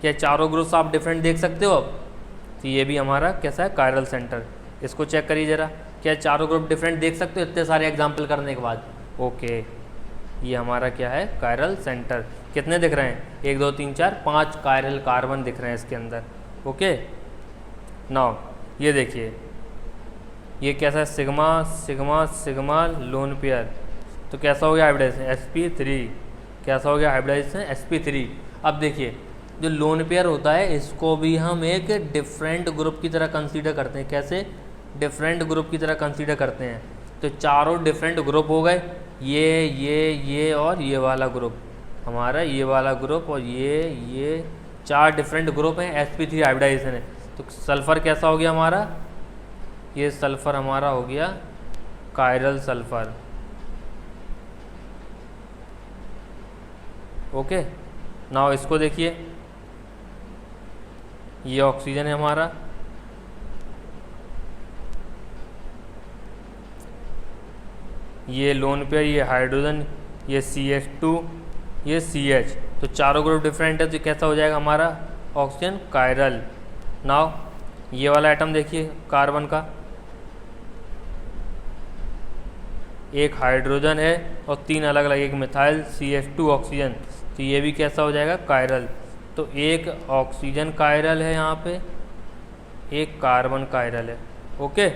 क्या चारों ग्रुप्स आप डिफरेंट देख सकते हो अब? तो ये भी हमारा कैसा है? Chiral centre. इसको चेक करिए ज़रा, क्या चारों ग्रुप डिफरेंट देख सकते हो इतने सारे एग्जाम्पल करने के बाद? ओके, ये हमारा क्या है? Chiral centre. कितने दिख रहे हैं? 1 2 3 4 5 कायरल कार्बन दिख रहे हैं इसके अंदर। ओके, नाउ ये देखिए ये कैसा है? Sigma sigma sigma lone pair. तो कैसा हो गया हाइब्रिडाइजेशन? sp3। कैसा हो गया हाइब्रिडाइजेशन? sp3। अब देखिए जो लोन पेयर होता है इसको भी हम एक डिफरेंट ग्रुप की तरह कंसीडर करते हैं। कैसे? डिफरेंट ग्रुप की तरह कंसीडर करते हैं। तो चारों डिफरेंट ग्रुप हो गए, ये और ये वाला ग्रुप हमारा, ये वाला ग्रुप और ये 4 डिफरेंट ग्रुप हैं। sp3 हाइब्रिडाइजेशन है। तो सल्फ़र कैसा हो गया हमारा? ये सल्फ़र हमारा हो गया कायरल सल्फ़र। ओके, नाउ इसको देखिए, ये ऑक्सीजन है हमारा, ये लोन पेयर, ये हाइड्रोजन, ये CH2, ये CH। तो चारों ग्रुप डिफरेंट है, तो कैसा हो जाएगा हमारा? Oxygen chiral. नाउ ये वाला एटम देखिए कार्बन का, एक हाइड्रोजन है और 3 अलग अलग, एक मिथाइल, CH2 ऑक्सीजन। तो ये भी कैसा हो जाएगा? कायरल। तो एक ऑक्सीजन कायरल है यहाँ पे, एक कार्बन कायरल है। ओके,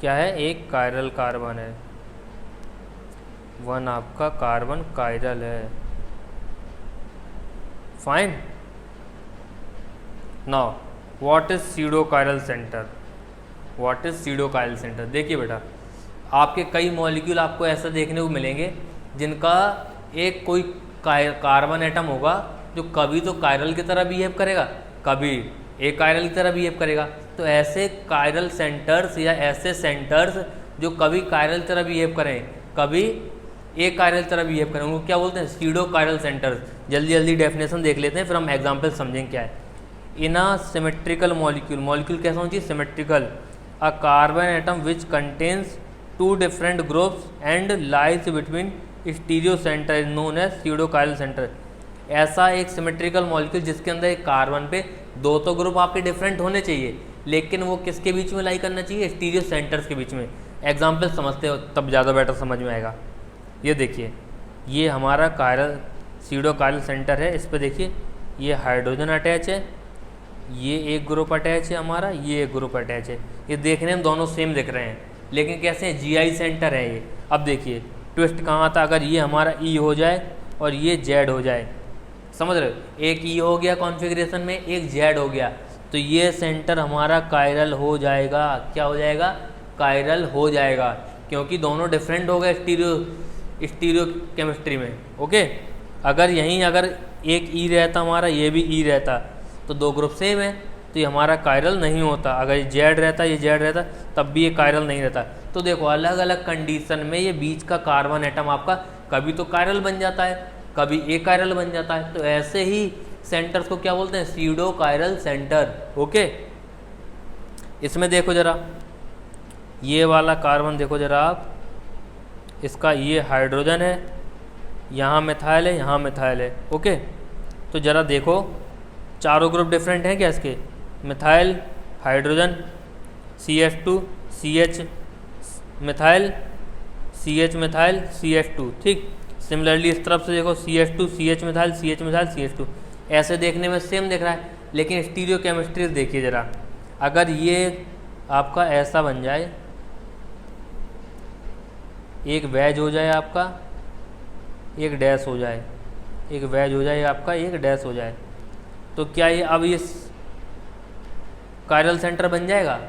क्या है, एक कायरल कार्बन है, वन आपका कार्बन कायरल है। Fine. Now what is pseudo chiral centre? What is pseudo chiral centre? देखिए बेटा, आपके कई मॉलिक्यूल आपको ऐसा देखने को मिलेंगे जिनका एक कोई कार्बन एटम होगा जो कभी तो कायरल की तरह बिहेव करेगा, कभी एक कायरल की तरह बिहेव करेगा। तो ऐसे कायरल सेंटर्स या ऐसे सेंटर्स जो कभी कायरल की तरह बिहेव करें, कभी एक कायरल की तरह बिहेव करें, उनको क्या बोलते हैं? Pseudo chiral centres. जल्दी जल्दी डेफिनेशन देख लेते हैं, फिर हम एग्जाम्पल समझेंगे क्या है। In a symmetrical molecule, molecule कैसा होना चाहिए? Symmetrical. A carbon atom which contains two different groups and lies between stereo centre is known as pseudo chiral centre. ऐसा एक सिमेट्रिकल मॉलिक्यूल जिसके अंदर एक कार्बन पे दो तो ग्रुप आपके डिफरेंट होने चाहिए, लेकिन वो किसके बीच में लाई करना चाहिए? स्टीरियो सेंटर्स के बीच में। एग्जाम्पल समझते हो तब ज़्यादा बेटर समझ में आएगा। ये देखिए, ये हमारा कायरल सीडो कायरल सेंटर है। इस पर देखिए, ये हाइड्रोजन अटैच है, ये एक ग्रुप अटैच है हमारा, ये एक ग्रुप अटैच है। ये देखने में दोनों सेम दिख रहे हैं, लेकिन कैसे हैं? जीआई सेंटर है ये। अब देखिए ट्विस्ट कहाँ था, अगर ये हमारा ई हो जाए और ये जेड हो जाए, समझ रहे हो? एक ई हो गया कॉन्फ़िगरेशन में, एक जेड हो गया, तो ये सेंटर हमारा कायरल हो जाएगा। क्या हो जाएगा? कायरल हो जाएगा, क्योंकि दोनों डिफरेंट हो गए स्टीरियो केमिस्ट्री में। ओके, अगर यहीं अगर एक ई रहता हमारा, ये भी ई रहता, तो दो ग्रुप सेम है, तो ये हमारा कायरल नहीं होता। अगर ये जेड रहता, ये जेड रहता, तब भी ये कायरल नहीं रहता। तो देखो, अलग अलग कंडीशन में ये बीच का कार्बन एटम आपका कभी तो कायरल बन जाता है, कभी ए कायरल बन जाता है। तो ऐसे ही सेंटर्स को क्या बोलते हैं? Pseudo chiral centre. ओके, इसमें देखो जरा, ये वाला कार्बन देखो जरा आप, इसका ये हाइड्रोजन है, यहाँ मिथाइल है, यहाँ मिथाइल है। ओके, तो जरा देखो, चारों ग्रुप डिफरेंट हैं क्या इसके? Methyl, hydrogen, CH2, CH methyl, CH methyl, CH2। ठीक, सिमिलरली इस तरफ से देखो, CH2, CH methyl, CH methyl, CH2। ऐसे देखने में सेम दिख रहा है, लेकिन स्टीरियो केमिस्ट्री देखिए ज़रा। अगर ये आपका ऐसा बन जाए, एक वेज हो जाए आपका, एक डैश हो जाए, एक वेज हो जाए आपका, एक डैश हो जाए, तो क्या ये अब ये कायरल सेंटर बन जाएगा?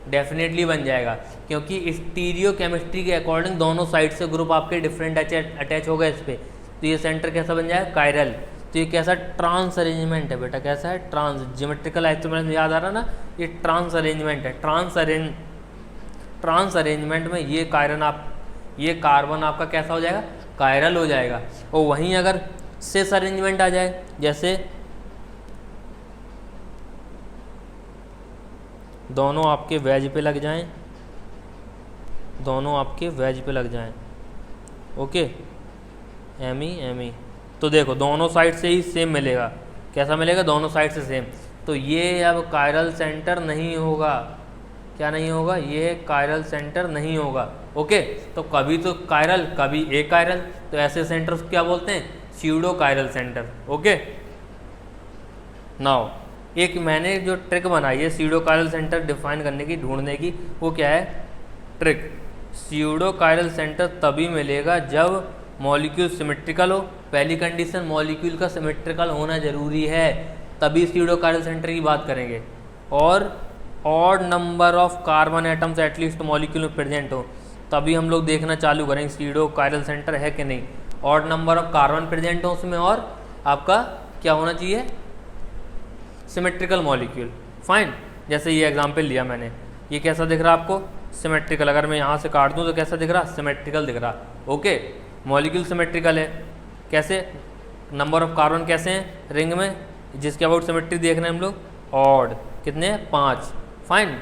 डेफिनेटली बन जाएगा, क्योंकि स्टीरियो केमिस्ट्री के अकॉर्डिंग दोनों साइड से ग्रुप आपके डिफरेंट अटैच हो गए इस पर, तो ये सेंटर कैसा बन जाएगा? कायरल। तो ये कैसा ट्रांस अरेंजमेंट है बेटा? कैसा है? ट्रांस। ज्योमेट्रिकल आइसोमर याद आ रहा ना, ये ट्रांस अरेंजमेंट है। ट्रांस अरेंजमेंट में ये कार्बन आपका कैसा हो जाएगा? कायरल हो जाएगा। और वहीं अगर सिस अरेंजमेंट आ जाए, जैसे दोनों आपके वेज पे लग जाएं, दोनों आपके वेज पे लग जाएं, ओके, एमी, तो देखो दोनों साइड से ही सेम मिलेगा। कैसा मिलेगा? दोनों साइड से सेम। तो ये अब कायरल सेंटर नहीं होगा। क्या नहीं होगा? ये कायरल सेंटर नहीं होगा। ओके, तो कभी तो कायरल, कभी ए कायरल, तो ऐसे सेंटर्स क्या बोलते हैं? Pseudo chiral centre. Okay, now एक मैंने जो ट्रिक बनाई है सीडो कायरल सेंटर डिफाइन करने की, ढूंढने की, वो क्या है? ट्रिक, सीडो कायरल सेंटर तभी मिलेगा जब मॉलिक्यूल सिमेट्रिकल हो। पहली कंडीशन, मॉलिक्यूल का सिमेट्रिकल होना जरूरी है, तभी सीडो कायरल सेंटर की बात करेंगे। और odd number of carbon atoms at least molecule में प्रेजेंट हो, तभी हम लोग देखना चालू करेंगे सीडो कायरल सेंटर है कि नहीं। Odd number of carbon present हो उसमें, और आपका क्या होना चाहिए? Symmetrical molecule. फाइन, जैसे ये एग्जांपल लिया मैंने, ये कैसा दिख रहा है आपको? सिमेट्रिकल। अगर मैं यहाँ से काट दूँ तो कैसा दिख रहा? सिमेट्रिकल दिख रहा। ओके, मॉलिक्यूल सिमेट्रिकल है। कैसे? नंबर ऑफ कार्बन कैसे हैं रिंग में, जिसके अबाउट सिमेट्री देख रहे हैं हम लोग? ऑड। कितने? 5। फाइन।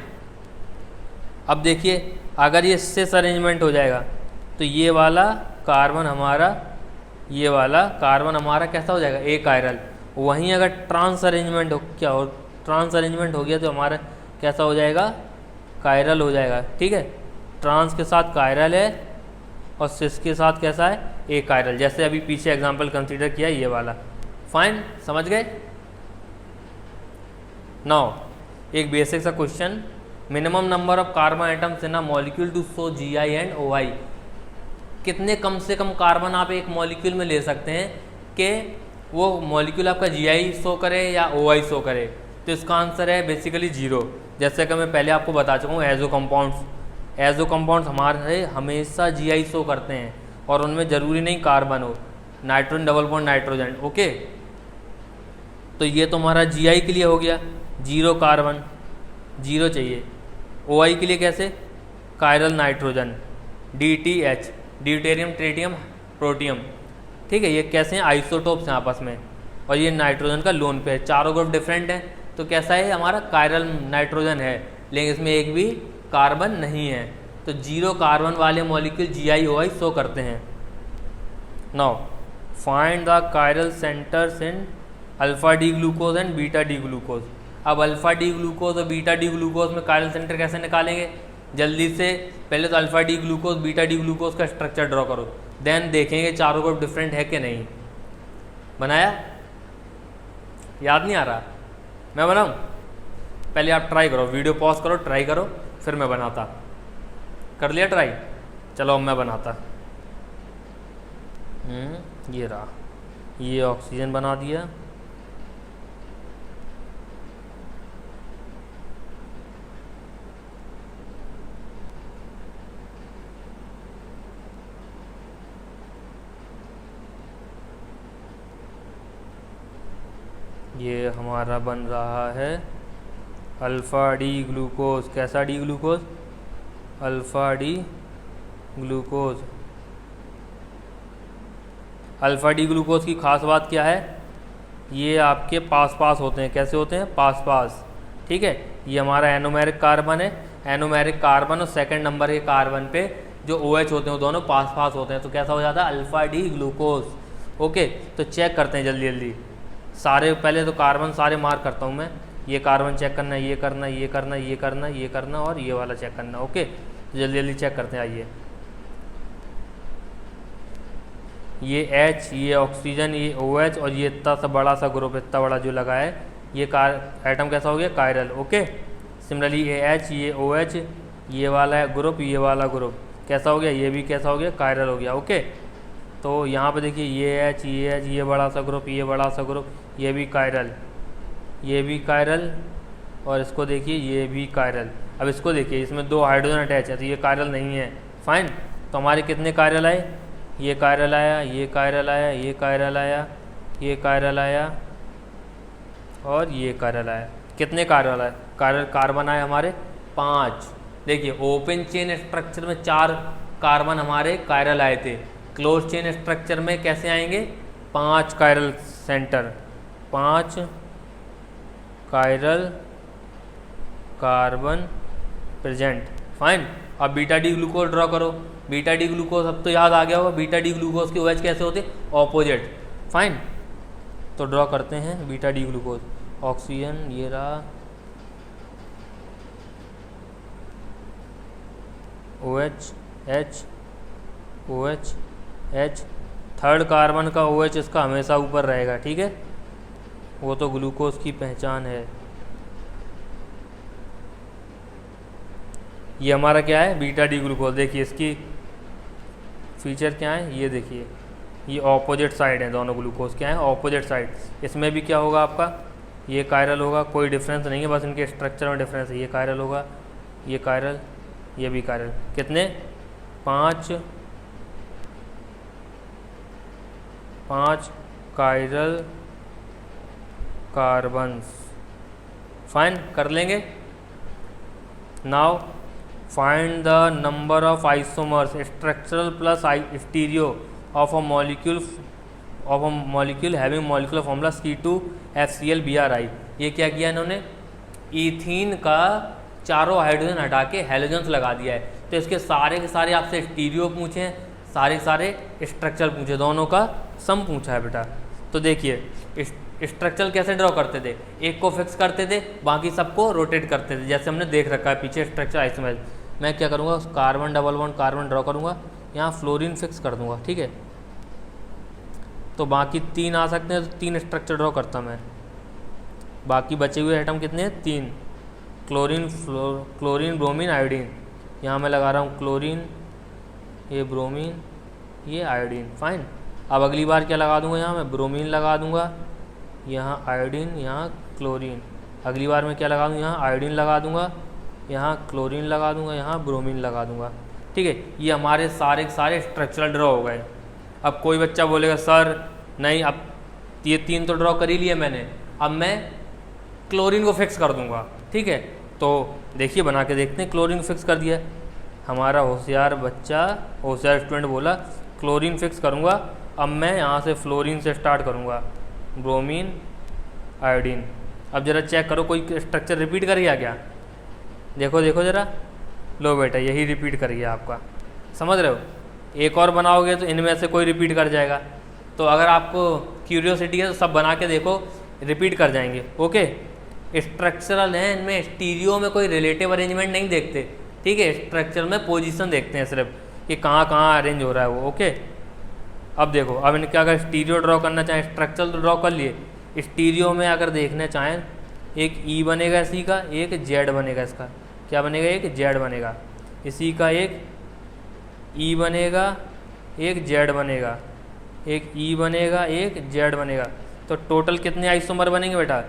अब देखिए, अगर ये सिस अरेंजमेंट हो जाएगा तो ये वाला कार्बन हमारा, ये वाला कार्बन हमारा कैसा हो जाएगा? ए कायरल। वहीं अगर ट्रांस अरेंजमेंट हो, क्या हो? ट्रांस अरेंजमेंट हो गया तो हमारा कैसा हो जाएगा? कायरल हो जाएगा। ठीक है, ट्रांस के साथ कायरल है और सिस के साथ कैसा है? ए कायरल। जैसे अभी पीछे एग्जांपल कंसीडर किया ये वाला। फाइन, समझ गए। नाउ एक बेसिक सा question, minimum number of carbon atoms in a molecule to show GI and OI। कितने कम से कम कार्बन आप एक मॉलिक्यूल में ले सकते हैं कि वो मॉलिक्यूल आपका GI शो करे या OI शो करे। तो इसका आंसर है बेसिकली 0। जैसे कि मैं पहले आपको बता चुका हूँ, एजो कंपाउंड्स हमारे हमेशा GI शो करते हैं और उनमें ज़रूरी नहीं कार्बन हो, nitrogen double bond nitrogen. Okay, तो ये तो हमारा GI के लिए हो गया, 0 कार्बन, 0 चाहिए। OI के लिए कैसे, chiral nitrogen, DTH, deuterium tritium protium. ठीक है, ये कैसे हैं, आइसोटोप्स हैं आपस में, और ये नाइट्रोजन का लोन पेयर, चारों ग्रुप डिफरेंट है। तो कैसा है, हमारा कायरल नाइट्रोजन है, लेकिन इसमें एक भी कार्बन नहीं है। तो 0 कार्बन वाले मॉलिक्यूल GI OI शो करते हैं। Now find the chiral centres in alpha D glucose and beta D glucose. अब अल्फा डी ग्लूकोज और बीटा डी ग्लूकोज में कायरल सेंटर कैसे निकालेंगे, जल्दी से पहले तो alpha D glucose beta D glucose का स्ट्रक्चर ड्रॉ करो, देन देखेंगे चारों ग्रुप डिफरेंट है कि नहीं। बनाया, याद नहीं आ रहा, मैं बनाऊं? पहले आप ट्राई करो, वीडियो पॉज करो, ट्राई करो, फिर मैं बनाता। कर लिया ट्राई, चलो अब मैं बनाता। ये रहा, ये ऑक्सीजन बना दिया, ये हमारा बन रहा है अल्फ़ा डी ग्लूकोज। कैसा D glucose, alpha D glucose. Alpha D glucose की खास बात क्या है, ये आपके पास पास होते हैं। कैसे होते हैं, पास पास। ठीक है, ये हमारा एनोमेरिक कार्बन है, एनोमेरिक कार्बन और सेकंड नंबर के कार्बन पे जो OH होते हैं वो दोनों पास पास होते हैं। तो कैसा हो जाता है, अल्फ़ा डी ग्लूकोज। ओके, तो चेक करते हैं जल्दी जल्दी सारे। पहले तो कार्बन सारे मार्क करता हूँ मैं, ये कार्बन चेक करना, ये करना, ये करना, ये करना, ये करना और ये वाला चेक करना। ओके, तो जल्दी जल्दी चेक करते हैं। आइए, ये H, ये ऑक्सीजन, ये OH और ये इतना सा बड़ा सा ग्रुप, इतना बड़ा जो लगा है, ये एटम कैसा हो गया, कायरल। ओके, सिमिलरली ये H, ये OH, ये वाला ग्रुप, ये वाला ग्रुप कैसा हो गया, ये भी कैसा हो गया, कायरल हो गया। ओके, तो यहाँ पे देखिए ये H, ये बड़ा सा ग्रुप, ये बड़ा सा ग्रुप, ये भी कायरल, ये भी कायरल, और इसको देखिए ये भी कायरल। अब इसको देखिए, इसमें 2 हाइड्रोजन अटैच है, तो ये कायरल नहीं है। फाइन, तो हमारे कितने कायरल आए, ये कायरल आया, ये कायरल आया, ये कायरल आया, ये कायरल आया और ये कायरल आया। कितने कायरल आए, कार्बन आए हमारे 5। देखिए, ओपन चेन स्ट्रक्चर में 4 कार्बन हमारे कायरल आए थे, क्लोज चेन स्ट्रक्चर में कैसे आएंगे, 5 chiral centre, 5 chiral carbon present. Fine, अब बीटा डी ग्लूकोज ड्रॉ करो। बीटा डी ग्लूकोज अब तो याद आ गया होगा, बीटा डी ग्लूकोज के OH कैसे होते, ऑपोजिट। फाइन, तो ड्रॉ करते हैं बीटा डी ग्लूकोज। ऑक्सीजन ये रहा, OH H OH H, third carbon का OH इसका हमेशा ऊपर रहेगा। ठीक है, वो तो ग्लूकोज की पहचान है। ये हमारा क्या है, बीटा डी ग्लूकोज। देखिए इसकी फीचर क्या है, ये देखिए, ये ऑपोजिट साइड है, दोनों ग्लूकोज क्या है, ऑपोजिट साइड। इसमें भी क्या होगा आपका, ये कायरल होगा, कोई डिफरेंस नहीं है, बस इनके स्ट्रक्चर में डिफरेंस है। ये कायरल होगा, ये कायरल, ये भी कायरल। कितने, 5 कायरल कार्बन्स। फाइन, कर लेंगे। Now find the number of isomers structural plus stereo of a molecule having molecular formula C2HCl Bri। ये क्या किया इन्होंने, ईथीन का चारों हाइड्रोजन हटा के हैलोजन्स लगा दिया है। तो इसके सारे के सारे आपसे स्टीरियो पूछे हैं, सारे के सारे स्ट्रक्चर पूछे, दोनों का सम पूछा है बेटा। तो देखिए स्ट्रक्चर कैसे ड्रॉ करते थे, एक को फिक्स करते थे, बाकी सबको रोटेट करते थे, जैसे हमने देख रखा है पीछे स्ट्रक्चर आइसोमर। मैं क्या करूँगा, carbon double bond carbon draw करूँगा, यहाँ फ्लोरीन फिक्स कर दूँगा। ठीक है, तो बाकी 3 आ सकते हैं, तो 3 स्ट्रक्चर ड्रॉ करता मैं। बाकी बचे हुए एटम कितने हैं? 3। Chlorine bromine iodine. यहाँ मैं लगा रहा हूँ क्लोरीन, ये ब्रोमीन, ये आयोडीन। फाइन। अब अगली बार क्या लगा दूंगा? यहाँ मैं ब्रोमीन लगा दूंगा, यहाँ आयोडीन, यहाँ क्लोरीन। अगली बार मैं क्या लगा दूँ? यहाँ आयोडीन लगा दूंगा, यहाँ क्लोरीन लगा दूंगा, यहाँ ब्रोमीन लगा दूंगा। ठीक है, ये हमारे सारे के सारे स्ट्रक्चरल ड्रॉ हो गए। अब कोई बच्चा बोलेगा सर नहीं, अब ये 3 तो ड्रॉ कर ही लिए मैंने, अब मैं क्लोरीन को फिक्स कर दूंगा। ठीक है, तो देखिए बना के देखते हैं। क्लोरीन फिक्स कर दिया हमारा होशियार बच्चा, होशियार स्टूडेंट बोला क्लोरीन फिक्स करूंगा। अब मैं यहाँ से फ्लोरीन से स्टार्ट करूंगा, ब्रोमीन, आयोडीन। अब ज़रा चेक करो कोई स्ट्रक्चर रिपीट कर गया क्या? देखो देखो ज़रा, लो बेटा यही रिपीट कर गया आपका। समझ रहे हो? एक और बनाओगे तो इनमें से कोई रिपीट कर जाएगा। तो अगर आपको क्यूरियोसिटी है तो सब बना के देखो, रिपीट कर जाएंगे। ओके, स्ट्रक्चरल है, इनमें स्टीरियो में कोई रिलेटिव अरेंजमेंट नहीं देखते। ठीक है, स्ट्रक्चर में पोजीशन देखते हैं सिर्फ कि कहाँ कहाँ अरेंज हो रहा है वो। ओके, अब देखो, अब इनके अगर स्टीरियो ड्रॉ करना चाहें, स्ट्रक्चरल तो ड्रॉ कर लिए, स्टीरियो में अगर देखना चाहें, एक ई बनेगा इसी का, एक जेड बनेगा इसका। क्या बनेगा? एक जेड बनेगा। इसी का एक ई बनेगा, एक जेड बनेगा, एक ई बनेगा, एक जेड बनेगा। तो टोटल कितने आइसोमर बनेंगे बेटा?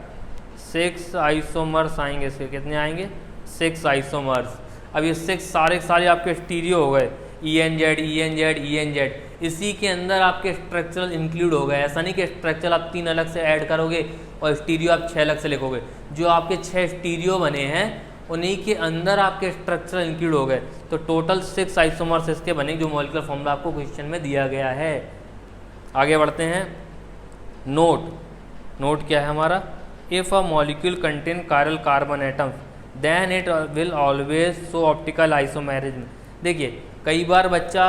6 आइसोमर्स आएंगे इसके। कितने आएंगे? 6 आइसोमर्स। अब ये 6 सारे सारे आपके स्टीरियो हो गए, E and Z, E and Z, E and Z. इसी के अंदर आपके स्ट्रक्चरल इंक्लूड हो गए। ऐसा नहीं कि स्ट्रक्चर आप 3 अलग से ऐड करोगे और स्टीरियो आप 6 अलग से लिखोगे। जो आपके 6 स्टीरियो बने हैं उन्हीं के अंदर आपके स्ट्रक्चर इंक्लूड हो गए। तो टोटल 6 आइसोमर्स इसके बने, जो मॉलिक्यूलर फॉर्मूला आपको क्वेश्चन में दिया गया है। आगे बढ़ते हैं। नोट क्या है हमारा? If a molecule contain chiral carbon atoms then it will always show optical isomerism. देखिए कई बार बच्चा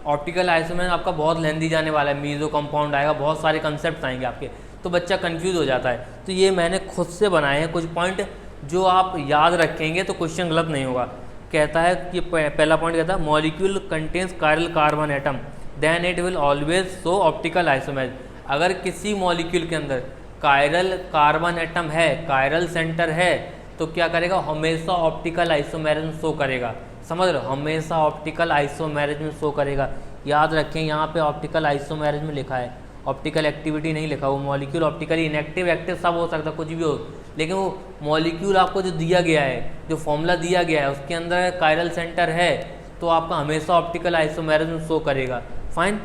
ऑप्टिकल आइसोमेरिज्म आपका बहुत लेंदी जाने वाला है, मीजो कंपाउंड आएगा, बहुत सारे कंसेप्ट आएंगे आपके, तो बच्चा कंफ्यूज हो जाता है। तो ये मैंने खुद से बनाए हैं कुछ पॉइंट, जो आप याद रखेंगे तो क्वेश्चन गलत नहीं होगा। कहता है कि पहला पॉइंट कहता है molecule contains chiral carbon atom then it will always show optical isomerism. अगर किसी मॉलिक्यूल के अंदर कायरल कार्बन एटम है, कायरल सेंटर है, तो क्या करेगा? हमेशा ऑप्टिकल आइसोमेरिज्म शो करेगा। समझ रहे हो? हमेशा ऑप्टिकल आइसोमेरिज्म शो करेगा। याद रखें यहाँ पे ऑप्टिकल आइसोमेरिज्म लिखा है, ऑप्टिकल एक्टिविटी नहीं लिखा। वो मॉलिक्यूल ऑप्टिकली इनएक्टिव, एक्टिव सब हो सकता है, कुछ भी हो, लेकिन वो मॉलिक्यूल आपको जो दिया गया है, जो फॉर्मूला दिया गया है, उसके अंदर कायरल सेंटर है, तो आपका हमेशा ऑप्टिकल आइसोमेरिज्म शो करेगा। फाइन।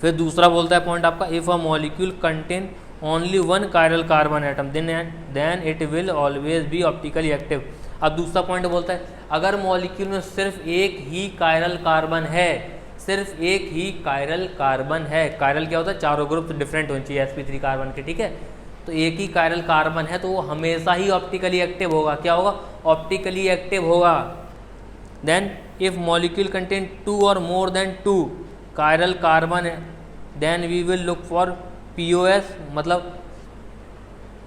फिर दूसरा बोलता है पॉइंट आपका, if a molecule contain only 1 chiral carbon atom then it will always be optically active. अब दूसरा पॉइंट बोलता है अगर मॉलिक्यूल में सिर्फ एक ही कायरल कार्बन है, सिर्फ एक ही कायरल कार्बन है, कायरल क्या होता है? चारों ग्रुप डिफरेंट होने चाहिए sp3 कार्बन के। ठीक है, तो एक ही कायरल कार्बन है तो वो हमेशा ही ऑप्टिकली एक्टिव होगा। क्या होगा? ऑप्टिकली एक्टिव होगा। देन इफ मॉलिक्यूल कंटेन 2 और more than 2 chiral carbon then we will look for POS मतलब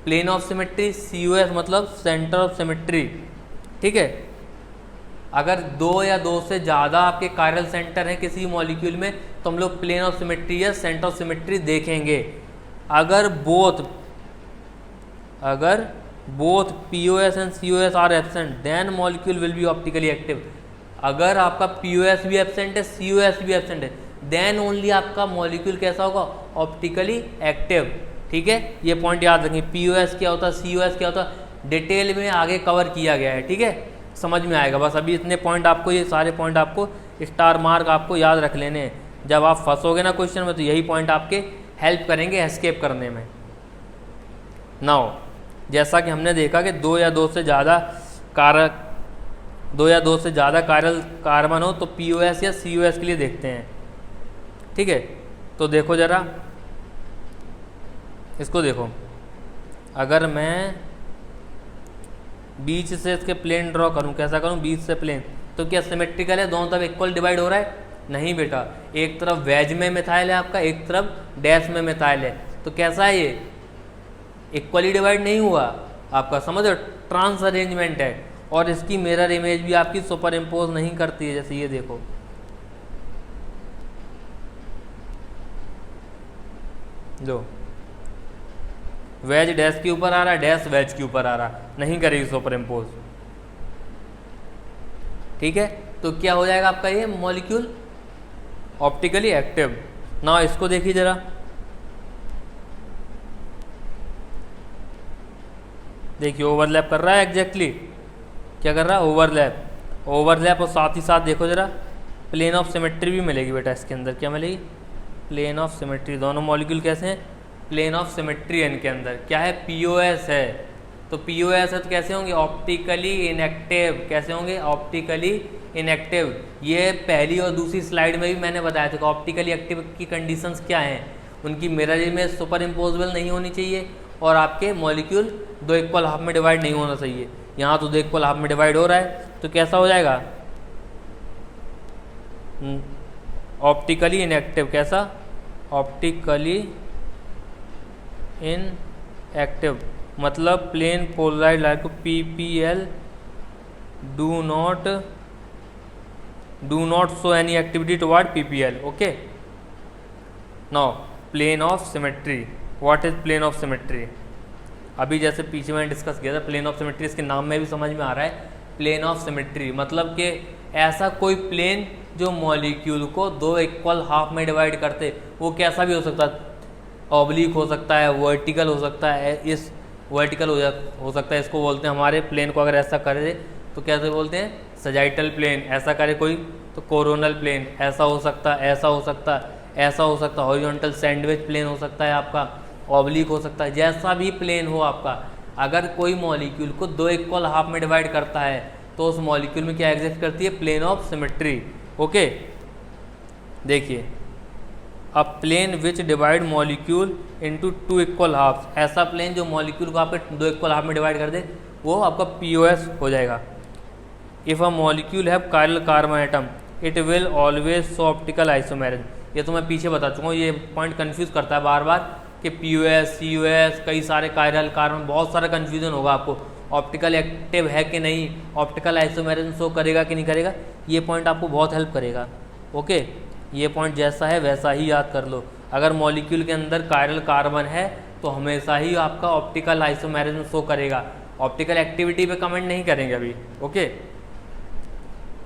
प्लेन ऑफ सिमेट्री, COS मतलब सेंटर ऑफ सिमेट्री। ठीक है, अगर 2 या 2 से ज़्यादा आपके कायरल सेंटर हैं किसी मॉलिक्यूल में, तो हम लोग प्लेन ऑफ सिमेट्री या सेंटर ऑफ सिमेट्री देखेंगे। अगर both POS and COS are absent then molecule will be optically active. अगर आपका POS भी एब्सेंट है, COS भी एब्सेंट है, देन ओनली आपका मॉलिक्यूल कैसा होगा? Optically active. ठीक है, ये पॉइंट याद रखें। POS क्या होता है, COS क्या होता है, डिटेल में आगे कवर किया गया है। ठीक है, समझ में आएगा। बस अभी इतने पॉइंट आपको, ये सारे पॉइंट आपको स्टार मार्क आपको याद रख लेने हैं। जब आप फंसोगे ना क्वेश्चन में, तो यही पॉइंट आपके हेल्प करेंगे एस्केप करने में। नाउ जैसा कि हमने देखा कि 2 या 2 से ज़्यादा कायरल कार्बन हो तो POS या COS के लिए देखते हैं। ठीक है, तो देखो ज़रा इसको देखो, अगर मैं बीच से इसके प्लेन ड्रॉ करूं, कैसा करूं? बीच से प्लेन, तो क्या सिमेट्रिकल है? दोनों तरफ इक्वल डिवाइड हो रहा है? नहीं बेटा, एक तरफ वेज में मिथाइल है आपका, एक तरफ डैश में मिथाइल है, तो कैसा है? ये इक्वली डिवाइड नहीं हुआ आपका। समझ रहे? ट्रांस अरेंजमेंट है। और इसकी मिरर इमेज भी आपकी सुपर इम्पोज नहीं करती है। जैसे ये देखो, लो वेज डैश के ऊपर आ रहा है, डैश वेज के ऊपर आ रहा है, नहीं करेगी सुपर इम्पोज। ठीक है, तो क्या हो जाएगा आपका ये मॉलिक्यूल ऑप्टिकली एक्टिव। ना इसको देखिए जरा, देखिए ओवरलैप कर रहा है एग्जैक्टली, क्या कर रहा है ओवरलैप, ओवरलैप। और साथ ही साथ देखो जरा प्लेन ऑफ सिमेट्री भी मिलेगी बेटा इसके अंदर, क्या मिलेगी प्लेन ऑफ सिमेट्री। दोनों मॉलिक्यूल कैसे हैं प्लेन ऑफ सिमेट्री है इनके अंदर। क्या है पीओएस है, तो पीओएस है तो कैसे होंगे ऑप्टिकली इनएक्टिव, कैसे होंगे ऑप्टिकली इनएक्टिव। ये पहली और दूसरी स्लाइड में भी मैंने बताया था कि ऑप्टिकली एक्टिव की कंडीशंस क्या हैं, उनकी मिरर इमेज सुपर इम्पोजेबल नहीं होनी चाहिए और आपके मॉलिक्यूल दो इक्वल हाफ में डिवाइड नहीं होना चाहिए। यहाँ तो दो इक्वल हाफ में डिवाइड हो रहा है, तो कैसा हो जाएगा ऑप्टिकली इनएक्टिव। कैसा ऑप्टिकली इनएक्टिव मतलब प्लेन पोलराइज लाइट को PPL do not show any activity toward PPL. Okay, now plane of symmetry. What is plane of symmetry? अभी जैसे पीछे मैंने डिस्कस किया था प्लेन ऑफ सिमेट्री, इसके नाम में भी समझ में आ रहा है। प्लेन ऑफ सिमेट्री मतलब कि ऐसा कोई प्लेन जो मॉलिक्यूल को दो इक्वल हाफ में डिवाइड करते, वो कैसा भी हो सकता है, ऑब्लिक हो सकता है, वर्टिकल हो सकता है, इस वर्टिकल हो सकता है। इसको बोलते हैं हमारे प्लेन को अगर ऐसा करे तो कैसे बोलते हैं सजाइटल प्लेन, ऐसा करे कोई तो कोरोनल प्लेन, ऐसा हो सकता है, ऐसा हो सकता है, ऐसा हो सकता है, हॉरिजॉन्टल सैंडविच प्लेन हो सकता है आपका, ऑब्लिक हो सकता है, जैसा भी प्लेन हो आपका। अगर कोई मॉलिक्यूल को दो इक्वल हाफ में डिवाइड करता है तो उस मॉलिक्यूल में क्या एग्जिस्ट करती है प्लेन ऑफ सिमेट्री। ओके, देखिए a plane which divide molecule into two equal halves, ऐसा प्लेन जो मॉलिक्यूल को आपके दो इक्वल हाफ में डिवाइड कर दे वो आपका पीओएस हो जाएगा। If a molecule have chiral carbon atom it will always show optical isomerism. ये तो मैं पीछे बता चुका हूँ, ये पॉइंट कंफ्यूज करता है बार बार कि पीओएस सीओएस कई सारे कायरल कार्बन, बहुत सारा कन्फ्यूजन होगा आपको, ऑप्टिकल एक्टिव है कि नहीं, ऑप्टिकल आइसोमेरिज्म शो करेगा कि नहीं करेगा, ये पॉइंट आपको बहुत हेल्प करेगा। ओके, ये पॉइंट जैसा है वैसा ही याद कर लो। अगर मॉलिक्यूल के अंदर कायरल कार्बन है तो हमेशा ही आपका ऑप्टिकल आइसोमेरिज्म शो करेगा, ऑप्टिकल एक्टिविटी पे कमेंट नहीं करेंगे अभी। Okay,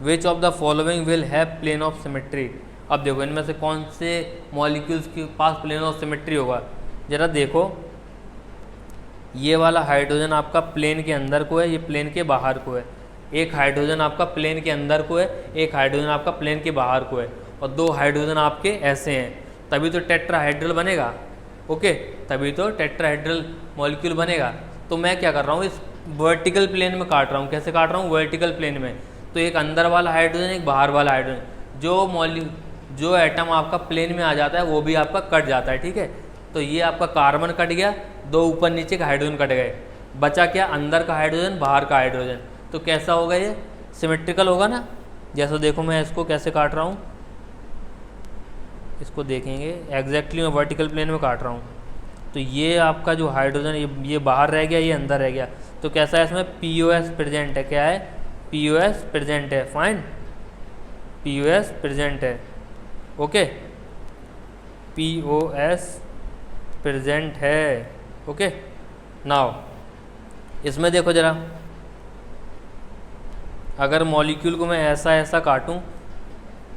which of the following will have plane of symmetry. अब देखो इनमें से कौन से मॉलिक्यूल्स के पास प्लेन ऑफ सिमेट्री होगा, जरा देखो। ये वाला हाइड्रोजन आपका प्लेन के अंदर को है, ये प्लेन के बाहर को है। एक हाइड्रोजन आपका प्लेन के अंदर को है, एक हाइड्रोजन आपका प्लेन के बाहर को है, और दो हाइड्रोजन आपके ऐसे हैं, तभी तो टेट्राहाइड्रल बनेगा। ओके, तभी तो टेट्राहाइड्रल मॉलिक्यूल बनेगा। तो मैं क्या कर रहा हूँ इस वर्टिकल प्लेन में काट रहा हूँ, कैसे काट रहा हूँ वर्टिकल प्लेन में। तो एक अंदर वाला हाइड्रोजन एक बाहर वाला हाइड्रोजन, जो एटम आपका प्लेन में आ जाता है वो भी आपका कट जाता है। ठीक है, तो ये आपका कार्बन कट गया, दो ऊपर नीचे का हाइड्रोजन कट गए, बचा क्या अंदर का हाइड्रोजन बाहर का हाइड्रोजन। तो कैसा होगा ये सिमेट्रिकल होगा ना। जैसा देखो मैं इसको कैसे काट रहा हूँ, इसको देखेंगे एग्जैक्टली मैं वर्टिकल प्लेन में काट रहा हूँ। तो ये आपका जो हाइड्रोजन ये बाहर रह गया, ये अंदर रह गया, तो कैसा है इसमें पीओएस प्रेजेंट है। क्या है पीओएस प्रेजेंट है, फाइन पीओएस प्रेजेंट है। ओके, पीओएस प्रेजेंट है। ओके, नाउ इसमें देखो जरा, अगर मॉलिक्यूल को मैं ऐसा ऐसा काटूं,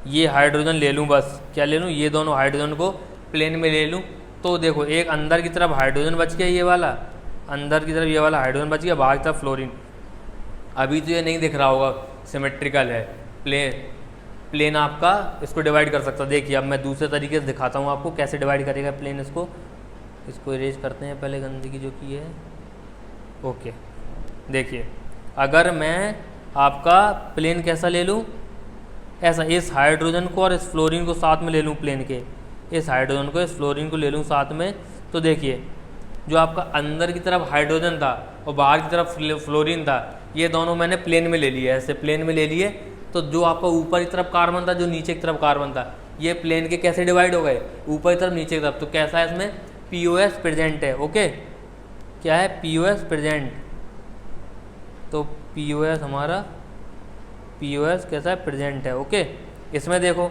ये हाइड्रोजन ले लूं, बस क्या ले लूं ये दोनों हाइड्रोजन को प्लेन में ले लूं, तो देखो एक अंदर की तरफ हाइड्रोजन बच गया, ये वाला अंदर की तरफ ये वाला हाइड्रोजन बच गया, बाहर की तरफ फ्लोरीन। अभी तो ये नहीं दिख रहा होगा सिमेट्रिकल है, प्लेन आपका इसको डिवाइड कर सकता। देखिए अब मैं दूसरे तरीके से दिखाता हूँ आपको कैसे डिवाइड करेगा प्लेन। इसको इरेज करते हैं पहले गंदगी जो की है। ओके, देखिए अगर मैं आपका प्लेन कैसा ले लूँ, ऐसा इस हाइड्रोजन को और इस फ्लोरीन को साथ में ले लूँ, प्लेन के इस हाइड्रोजन को इस फ्लोरीन को ले लूँ साथ में, तो देखिए जो आपका अंदर की तरफ हाइड्रोजन था और बाहर की तरफ फ्लोरीन था, ये दोनों मैंने प्लेन में ले लिए, ऐसे प्लेन में ले लिए। तो जो आपका ऊपर की तरफ कार्बन था, जो नीचे की तरफ कार्बन था, ये प्लेन के कैसे डिवाइड हो गए, ऊपर की तरफ नीचे की तरफ। तो कैसा है इसमें पीओएस प्रेजेंट है। ओके, क्या है पीओएस प्रेजेंट, तो पीओएस हमारा पीओएस कैसा है प्रेजेंट है। ओके, इसमें देखो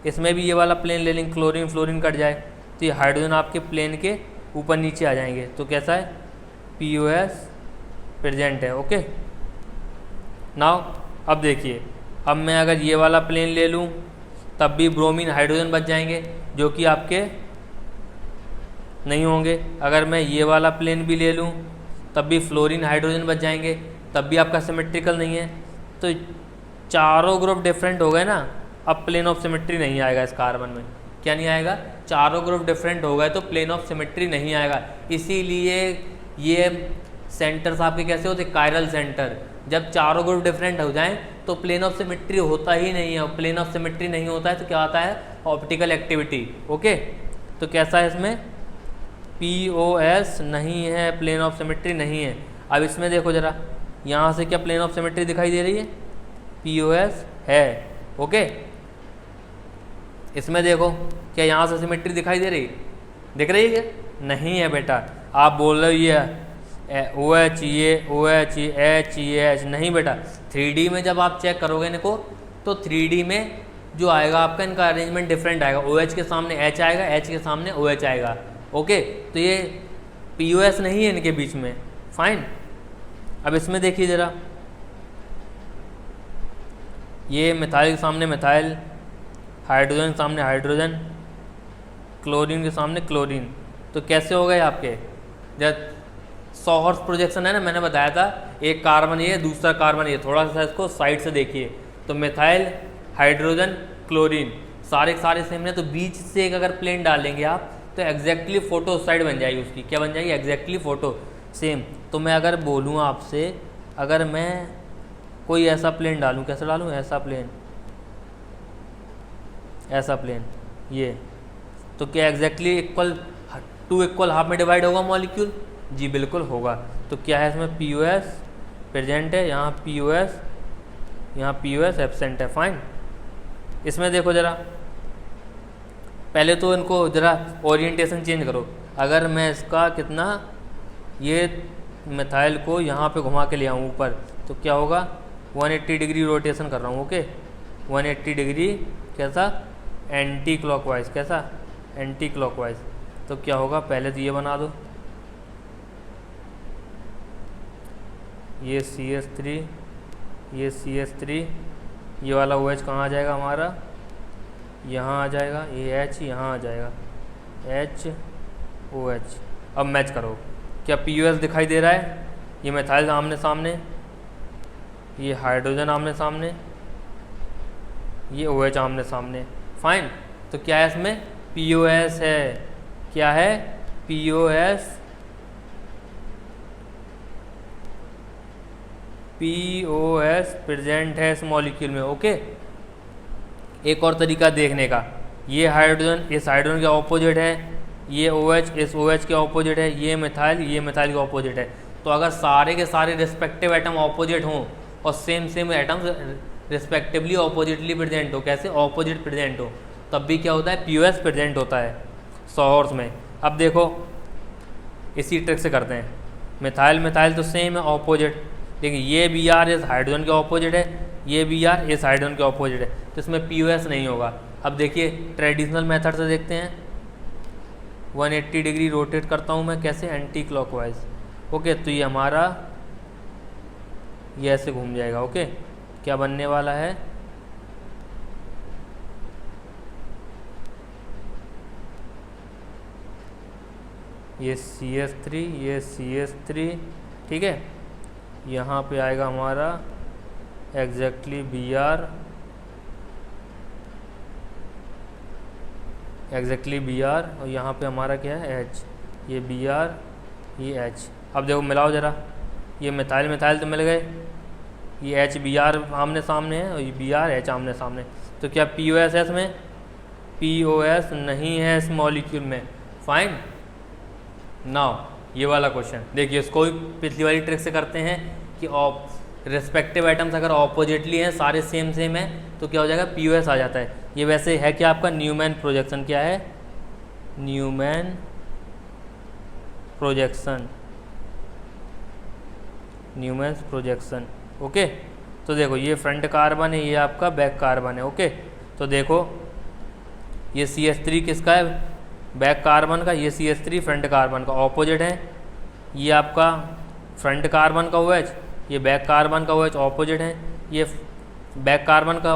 इसमें भी ये वाला प्लेन ले लेंगे, क्लोरीन फ्लोरीन कट जाए, तो ये हाइड्रोजन आपके प्लेन के ऊपर नीचे आ जाएंगे। तो कैसा है, POS प्रेजेंट है। ओके नाउ अब देखिए, अब मैं अगर ये वाला प्लेन ले लूँ तब भी ब्रोमीन हाइड्रोजन बच जाएंगे जो कि आपके नहीं होंगे। अगर मैं ये वाला प्लेन भी ले लूँ तब भी फ्लोरीन हाइड्रोजन बच जाएंगे, तब भी आपका सिमेट्रिकल नहीं है। तो चारों ग्रुप डिफरेंट हो गए ना, अब प्लेन ऑफ सिमेट्री नहीं आएगा इस कार्बन में। क्या नहीं आएगा, चारों ग्रुप डिफरेंट हो गए तो प्लेन ऑफ सिमेट्री नहीं आएगा। इसीलिए ये सेंटर्स आपके कैसे होते, कायरल सेंटर। जब चारों ग्रुप डिफरेंट हो जाएं तो प्लेन ऑफ सिमेट्री होता ही नहीं है। प्लेन ऑफ सिमेट्री नहीं होता है तो क्या आता है, ऑप्टिकल एक्टिविटी। ओके तो कैसा है इसमें, POS नहीं है, प्लेन ऑफ सिमेट्री नहीं है। अब इसमें देखो जरा, यहाँ से क्या प्लेन ऑफ सिमेट्री दिखाई दे रही है, POS है। ओके इसमें देखो क्या यहाँ से सिमेट्री दिखाई दे रही, दिख रही है, नहीं है बेटा। आप बोल रहे हो ये OH ये OH ये H ये H, नहीं बेटा। 3D में जब आप चेक करोगे इनको तो 3D में जो आएगा आपका, इनका अरेंजमेंट डिफरेंट आएगा। OH के सामने H आएगा, H के सामने OH आएगा। ओके तो ये POS नहीं है इनके बीच में। फाइन, अब इसमें देखिए ज़रा, ये मिथाइल के सामने मिथाइल, हाइड्रोजन के सामने हाइड्रोजन, क्लोरीन के सामने क्लोरीन। तो कैसे हो गए आपके, जब सॉहर्स प्रोजेक्शन है ना, मैंने बताया था एक कार्बन ये दूसरा कार्बन ये, थोड़ा सा इसको साइड से देखिए। तो मिथाइल हाइड्रोजन क्लोरीन सारे के सारे सेम है, तो बीच से एक अगर प्लेन डालेंगे आप तो एग्जैक्टली फोटो साइड बन जाएगी उसकी। क्या बन जाएगी, एग्जैक्टली फोटो सेम। तो मैं अगर बोलूँ आपसे, अगर मैं कोई ऐसा प्लेन डालूँ, कैसा डालूँ, ऐसा प्लेन, ऐसा प्लेन ये, तो क्या exactly equal to equal half में डिवाइड होगा मॉलिक्यूल, जी बिल्कुल होगा। तो क्या है इसमें, POS प्रेजेंट है, यहाँ POS एब्सेंट है। फाइन, इसमें देखो ज़रा, पहले तो इनको ज़रा ओरिएंटेशन चेंज करो। अगर मैं इसका कितना, ये मिथाइल को यहाँ पे घुमा के ले आऊँ ऊपर, तो क्या होगा, 180 डिग्री रोटेशन कर रहा हूँ। ओके 180 डिग्री, कैसा, एंटी क्लॉकवाइज, कैसा, एंटी क्लॉकवाइज। तो क्या होगा, पहले तो ये बना दो, ये CH3, ये CH3, ये वाला OH कहाँ आ जाएगा हमारा, यहाँ आ जाएगा, ये H यहाँ आ जाएगा, HOH। अब मैच करो, क्या POS दिखाई दे रहा है, ये मिथाइल आमने सामने, ये हाइड्रोजन आमने सामने, ये OH आमने सामने। फाइन, तो क्या है इसमें, POS है। क्या है, POS प्रेजेंट है इस मॉलिक्यूल में। ओके एक और तरीका देखने का, ये हाइड्रोजन इस हाइड्रोजन के ऑपोजिट है, ये OH इस OH के ऑपोजिट है, ये मिथाइल के ऑपोजिट है। तो अगर सारे के सारे रिस्पेक्टिव एटम ऑपोजिट हों और same atoms respectively oppositely present हो, कैसे, ऑपोजिट प्रेजेंट हो, तब भी क्या होता है, POS प्रेजेंट होता है सॉहर्स में। अब देखो इसी ट्रिक से करते हैं, मिथाइल तो सेम है, ऑपोजिट, लेकिन ये Br इस हाइड्रोजन के ऑपोजिट है, ये Br इस हाइड्रोजन के ऑपोजिट है, तो इसमें POS नहीं होगा। अब देखिए ट्रेडिशनल मेथड से देखते हैं, 180 डिग्री रोटेट करता हूँ मैं, कैसे, एंटी क्लॉकवाइज। ओके तो ये हमारा ये ऐसे घूम जाएगा। ओके क्या बनने वाला है, ये CH3, ये CH3, ठीक है, यहाँ पे आएगा हमारा एग्जैक्टली Br, और यहाँ पे हमारा क्या है, H, ये Br, ये H। अब देखो मिलाओ ज़रा, ये मिथाइल तो मिल गए, ये H Br आमने सामने है और ये Br H आमने सामने। तो क्या POS है इसमें, POS नहीं है इस मॉलिक्यूल में। फाइन, नाउ ये वाला क्वेश्चन देखिए, इसको भी पिछली वाली ट्रिक से करते हैं कि रिस्पेक्टिव आइटम्स अगर ऑपोजिटली हैं, सारे सेम है, तो क्या हो जाएगा, POS आ जाता है। ये वैसे है कि आपका न्यूमैन प्रोजेक्शन, क्या है, न्यूमैन प्रोजेक्शन। ओके तो देखो ये फ्रंट कार्बन है, ये आपका बैक कार्बन है। ओके तो देखो ये CH3 किसका है, बैक कार्बन का, ये CH3 फ्रंट कार्बन का ऑपोजिट है। ये आपका फ्रंट कार्बन का OH, ये बैक कार्बन का OH ऑपोजिट है। ये बैक कार्बन का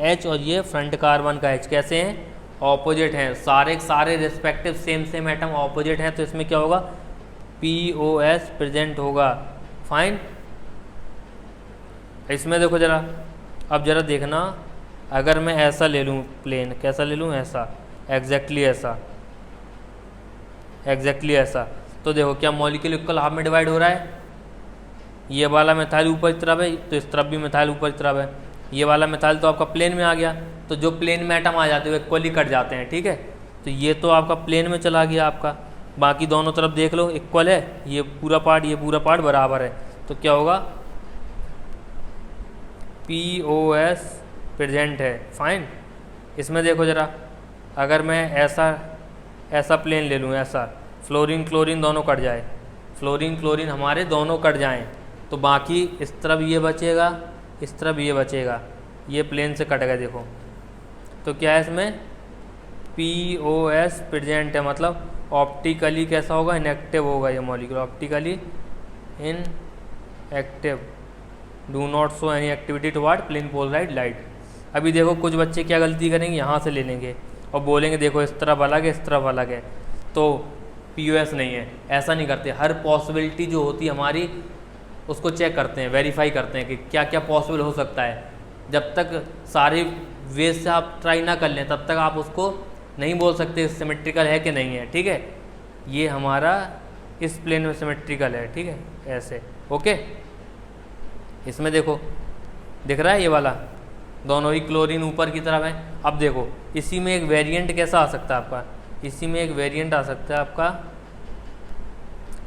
H और ये फ्रंट कार्बन का H कैसे हैं? ऑपोजिट हैं। सारे रिस्पेक्टिव सेम एटम ऑपोजिट हैं, तो इसमें क्या होगा? POS प्रेजेंट होगा। फाइन। इसमें देखो जरा, अब जरा देखना, अगर मैं ऐसा ले लूँ प्लेन, कैसा ले लूँ? ऐसा, एग्जैक्टली ऐसा, तो देखो क्या मॉलिक्यूल इक्वल हाफ में डिवाइड हो रहा है? ये वाला मिथाइल ऊपर की तरफ है, तो इस तरफ भी मिथाइल ऊपर की तरफ है। ये वाला मिथाइल तो आपका प्लेन में आ गया, तो जो प्लेन में एटम आ जाते हैं वो इक्वली कट जाते हैं, ठीक है। तो ये तो आपका प्लेन में चला गया आपका, बाकी दोनों तरफ देख लो इक्वल है, ये पूरा पार्ट बराबर है, तो क्या होगा? POS प्रेजेंट है। फाइन। इसमें देखो ज़रा, अगर मैं ऐसा प्लेन ले लूँ, ऐसा फ्लोरीन क्लोरीन दोनों कट जाए, फ्लोरीन क्लोरीन हमारे दोनों कट जाएं, तो बाकी इस तरफ ये बचेगा, इस तरफ ये बचेगा, ये प्लेन से कट गया देखो। तो क्या है इसमें? POS प्रेजेंट है, मतलब ऑप्टिकली कैसा होगा? इनएक्टिव होगा ये molecule, optically inactive, do not show any activity toward plane polarised light. अभी देखो कुछ बच्चे क्या गलती करेंगे, यहाँ से ले लेंगे और बोलेंगे देखो इस तरफ अलग है, इस तरफ अलग है, तो POS नहीं है। ऐसा नहीं करते, हर पॉसिबिलिटी जो होती है हमारी उसको चेक करते हैं, वेरीफाई करते हैं कि क्या क्या पॉसिबल हो सकता है। जब तक सारे वेज से आप ट्राई ना कर लें तब तक आप उसको नहीं बोल सकते सिमेट्रिकल है कि नहीं है, ठीक है। ये हमारा इस प्लेन में सिमेट्रिकल है, ठीक है, ऐसे। ओके, इसमें देखो दिख रहा है ये वाला, दोनों ही क्लोरीन ऊपर की तरफ है। अब देखो इसी में एक वेरिएंट कैसा आ सकता है आपका? इसी में एक वेरिएंट आ सकता है आपका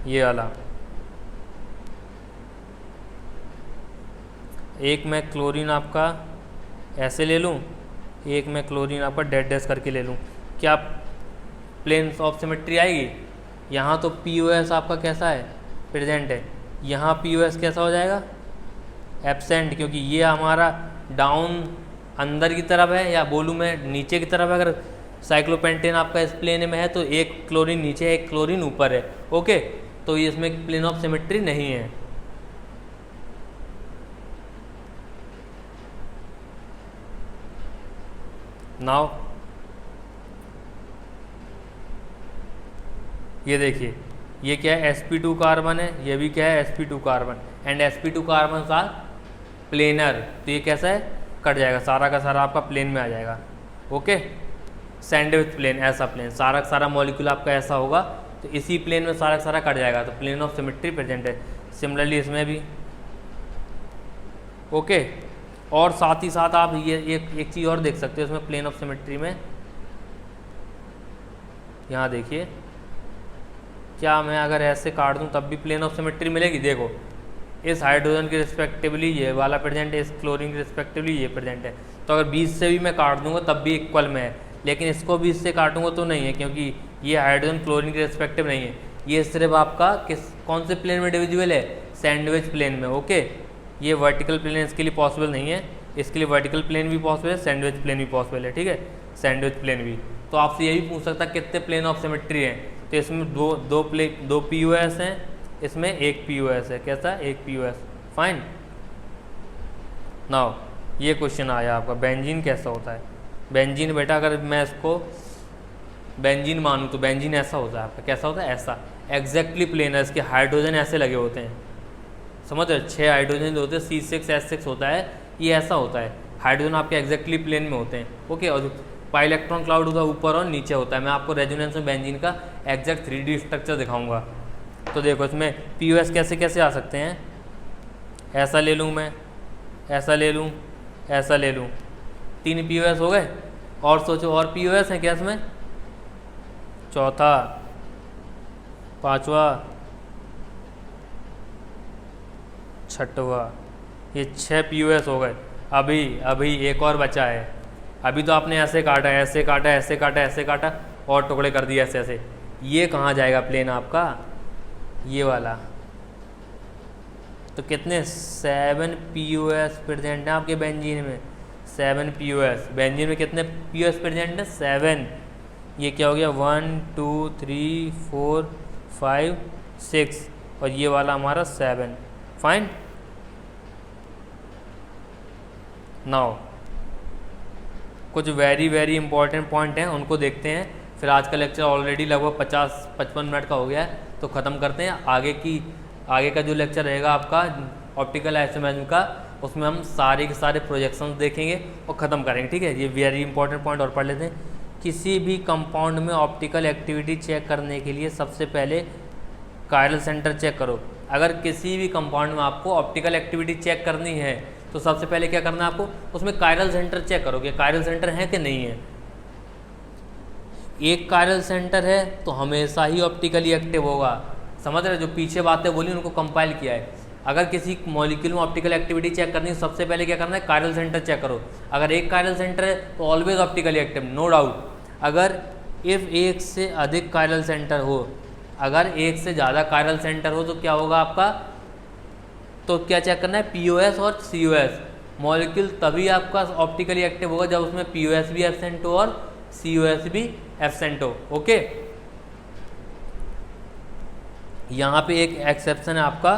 ये वाला, एक मैं क्लोरीन आपका ऐसे ले लूँ, एक मैं क्लोरीन आपका डैश डैश करके ले लूँ, क्या प्लेन ऑफ सिमेट्री आएगी? यहाँ तो POS आपका कैसा है? प्रेजेंट है। यहाँ POS कैसा हो जाएगा? एब्सेंट, क्योंकि ये हमारा डाउन अंदर की तरफ है, या बोलूँ मैं नीचे की तरफ है। अगर साइक्लोपेंटेन आपका इस प्लेन में है तो एक क्लोरीन नीचे है, एक क्लोरीन ऊपर है। ओके, तो ये इसमें प्लेन ऑफ सिमेट्री नहीं है। नाउ ये देखिए, ये क्या है? sp2 कार्बन है, ये भी क्या है? sp2 carbon, and sp2 carbon are planar, तो ये कैसा है? कट जाएगा, सारा का सारा आपका प्लेन में आ जाएगा। ओके, सैंडविच प्लेन, ऐसा प्लेन, सारा का सारा मॉलिक्यूल आपका ऐसा होगा, तो इसी प्लेन में सारा का सारा कट जाएगा, तो प्लेन ऑफ सिमेट्री प्रेजेंट है। सिमिलरली इसमें भी। ओके, और साथ ही साथ आप ये एक चीज़ और देख सकते हो इसमें प्लेन ऑफ सिमेट्री में, यहाँ देखिए, क्या मैं अगर ऐसे काट दूँ तब भी प्लेन ऑफ सिमेट्री मिलेगी? देखो इस हाइड्रोजन के रिस्पेक्टिवली ये वाला प्रेजेंट है, इस क्लोरीन के रिस्पेक्टिवली ये प्रेजेंट है, तो अगर 20 से भी मैं काट दूंगा तब भी इक्वल में है, लेकिन इसको 20 से काटूंगा तो नहीं है, क्योंकि ये हाइड्रोजन क्लोरीन के रिस्पेक्टिव नहीं है, ये सिर्फ आपका कौन से प्लेन में डिविजिबल है? सैंडविच प्लेन में। ओके, ये वर्टिकल प्लेन इसके लिए पॉसिबल नहीं है, इसके लिए वर्टिकल प्लेन भी पॉसिबल है, सैंडविच प्लेन भी पॉसिबल है, ठीक है, सैंडविच प्लेन भी। तो आपसे ये भी पूछ सकता है कितने प्लेन ऑफ सिमेट्री हैं, तो इसमें दो POS हैं, इसमें एक POS है, कैसा? एक POS। फाइन। नाउ ये क्वेश्चन आया आपका, बेंजीन कैसा होता है? बेंजीन बेटा अगर मैं इसको बेंजीन मानूँ तो बेंजीन ऐसा होता है आपका, कैसा होता है? ऐसा, एग्जैक्टली प्लेन है, इसके हाइड्रोजन ऐसे लगे होते हैं, समझ रहे? 6 हाइड्रोजन जो होते हैं, C6H6 होता है, ये ऐसा होता है, हाइड्रोजन आपके एग्जैक्टली प्लेन में होते हैं। ओके, और पाई इलेक्ट्रॉन क्लाउड होता है ऊपर और नीचे होता है। मैं आपको रेजोनेंस में बेंजीन का एग्जैक्ट 3D स्ट्रक्चर दिखाऊंगा। तो देखो इसमें POS कैसे कैसे आ सकते हैं? ऐसा ले लूँ मैं, ऐसा ले लूँ, ऐसा ले लूँ, 3 POS हो गए। और सोचो और POS हैं क्या इसमें? चौथा, पांचवा, छठवा, ये 6 POS हो गए। अभी एक और बचा है। अभी तो आपने ऐसे काटा, ऐसे काटा, ऐसे काटा, ऐसे काटा और टुकड़े कर दिए ऐसे ऐसे। ये कहाँ जाएगा प्लेन आपका? ये वाला। तो कितने? 7 POS प्रेजेंट है आपके बेंजीन में, 7 POS। बेंजीन में कितने POS प्रेजेंट है? 7। ये क्या हो गया 1 2 3 4 5 6 और ये वाला हमारा 7। फाइन। नाउ कुछ वेरी इंपॉर्टेंट पॉइंट हैं उनको देखते हैं, फिर आज का लेक्चर ऑलरेडी लगभग 50-55 मिनट का हो गया है, तो ख़त्म करते हैं। आगे का जो लेक्चर रहेगा आपका ऑप्टिकल आइसोमेरिज्म का, उसमें हम सारे के सारे प्रोजेक्शंस देखेंगे और ख़त्म करेंगे। ठीक है, ये वेरी इंपॉर्टेंट पॉइंट और पढ़ लेते हैं। किसी भी कंपाउंड में ऑप्टिकल एक्टिविटी चेक करने के लिए सबसे पहले कायरल सेंटर चेक करो। अगर किसी भी कंपाउंड में आपको ऑप्टिकल एक्टिविटी चेक करनी है तो सबसे पहले क्या करना है आपको, उसमें कायरल सेंटर चेक करो कि कायरल सेंटर है कि नहीं है। एक कायरल सेंटर है तो हमेशा ही ऑप्टिकली एक्टिव होगा। समझ रहे, जो पीछे बातें बोली उनको कंपाइल किया है। अगर किसी मॉलिक्यूल में ऑप्टिकल एक्टिविटी चेक करनी है सबसे पहले क्या करना है, कायरल सेंटर चेक करो। अगर एक कायरल सेंटर है तो always optically active, no doubt. अगर इफ एक से अधिक कायरल सेंटर हो, अगर एक से ज़्यादा कायरल सेंटर हो तो क्या होगा आपका, तो क्या चेक करना है, POS और COS। मॉलिक्यूल तभी आपका ऑप्टिकली एक्टिव होगा जब उसमें POS भी एब्सेंट हो और COS भी एब्सेंट हो। ओके, यहाँ पे एक एक्सेप्शन है आपका,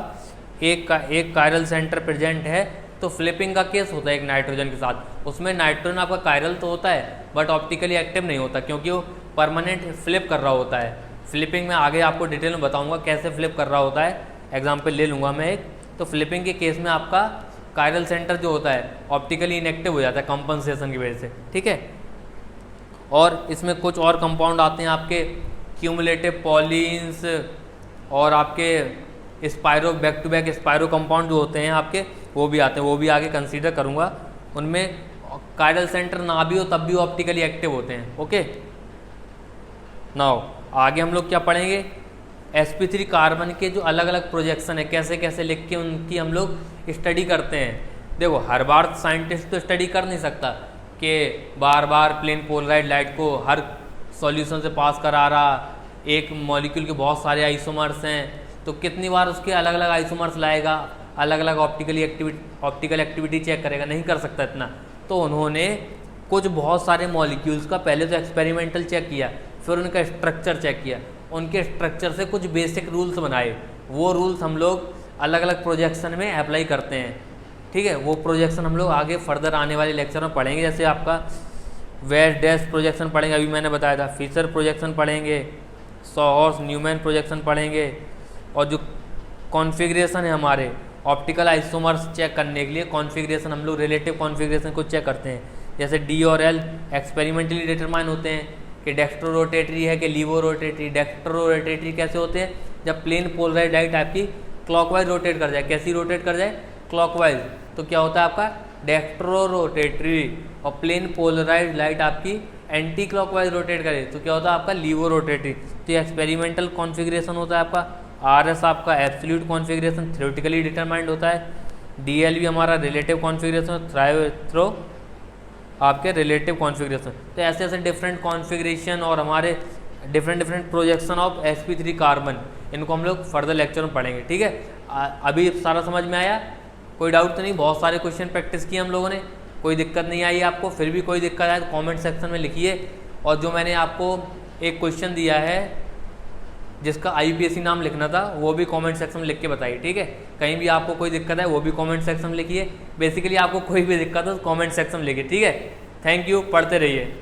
एक कायरल सेंटर प्रेजेंट है तो फ्लिपिंग का केस होता है एक नाइट्रोजन के साथ। उसमें नाइट्रोजन आपका कायरल तो होता है बट ऑप्टिकली एक्टिव नहीं होता, क्योंकि वो परमानेंट फ्लिप कर रहा होता है। फ्लिपिंग में आगे आपको डिटेल में बताऊंगा कैसे फ्लिप कर रहा होता है, एग्जाम्पल ले लूँगा मैं एक। तो फ्लिपिंग के केस में आपका कायरल सेंटर जो होता है ऑप्टिकली इनएक्टिव हो जाता है कंपनसेशन की वजह से। ठीक है, और इसमें कुछ और कंपाउंड आते हैं आपके क्यूमुलेटिव पॉलीन्स और आपके स्पायरो बैक टू बैक स्पायरो कंपाउंड जो होते हैं आपके, वो भी आते हैं, वो भी आगे कंसीडर करूँगा। उनमें कायरल सेंटर ना भी हो तब भी ऑप्टिकली एक्टिव होते हैं। ओके, नाउ आगे हम लोग क्या पढ़ेंगे, sp3 कार्बन के जो अलग अलग प्रोजेक्शन है कैसे कैसे लिख के उनकी हम लोग स्टडी करते हैं। देखो हर बार साइंटिस्ट तो स्टडी कर नहीं सकता कि बार बार प्लेन पोलराइड लाइट को हर सॉल्यूशन से पास करा रहा, एक मॉलिक्यूल के बहुत सारे आइसोमर्स हैं तो कितनी बार उसके अलग अलग आइसोमर्स लाएगा, अलग अलग ऑप्टिकल एक्टिविटी चेक करेगा, नहीं कर सकता इतना। तो उन्होंने कुछ बहुत सारे मॉलिक्यूल्स का पहले तो एक्सपेरिमेंटल चेक किया, फिर उनका स्ट्रक्चर चेक किया, उनके स्ट्रक्चर से कुछ बेसिक रूल्स बनाए। वो रूल्स हम लोग अलग अलग प्रोजेक्शन में अप्लाई करते हैं। ठीक है, वो प्रोजेक्शन हम लोग आगे फर्दर आने वाले लेक्चर में पढ़ेंगे। जैसे आपका वेस्ट डैश प्रोजेक्शन पढ़ेंगे, अभी मैंने बताया था, फिशर प्रोजेक्शन पढ़ेंगे, सॉहर्स न्यूमैन प्रोजेक्शन पढ़ेंगे, और जो कॉन्फ़िगरेशन है हमारे ऑप्टिकल आइसोमर्स चेक करने के लिए कॉन्फ़िगरेशन, हम लोग रिलेटिव कॉन्फ़िगरेशन को चेक करते हैं। जैसे D और L एक्सपेरिमेंटली डिटरमाइन होते हैं कि डेक्स्ट्रो रोटेटरी है कि लीवो रोटेटरी। डेक्स्ट्रो रोटेटरी कैसे होते हैं, जब प्लेन पोलराइड लाइट आपकी क्लॉकवाइज रोटेट कर जाए। कैसी रोटेट कर जाए, क्लॉकवाइज, तो क्या होता है आपका डेक्स्ट्रो रोटेटरी। और प्लेन पोलराइड लाइट आपकी एंटी क्लॉकवाइज रोटेट करे तो क्या होता है आपका लीवो रोटेटरी। तो ये एक्सपेरिमेंटल कॉन्फ़िगरेशन होता है आपका। RS आपका एब्सोल्यूट कॉन्फ़िगरेशन थ्योरेटिकली डिटरमाइंड होता है। DL भी हमारा रिलेटिव कॉन्फ़िगरेशन, थ्रो आपके रिलेटिव कॉन्फ़िगरेशन। तो ऐसे ऐसे डिफरेंट कॉन्फ़िगरेशन और हमारे different projection of sp3 carbon, इनको हम लोग फर्दर लेक्चर में पढ़ेंगे। ठीक है, अभी सारा समझ में आया, कोई डाउट तो नहीं। बहुत सारे क्वेश्चन प्रैक्टिस किए हम लोगों ने, कोई दिक्कत नहीं आई आपको। फिर भी कोई दिक्कत आए तो कमेंट सेक्शन में लिखिए। और जो मैंने आपको एक क्वेश्चन दिया है जिसका IPSC नाम लिखना था, वो भी कमेंट सेक्शन में लिख के बताइए। ठीक है, कहीं भी आपको कोई दिक्कत है वो भी कमेंट सेक्शन में लिखिए। बेसिकली आपको कोई भी दिक्कत हो तो कमेंट सेक्शन में लिखिए। ठीक है, थैंक यू, पढ़ते रहिए।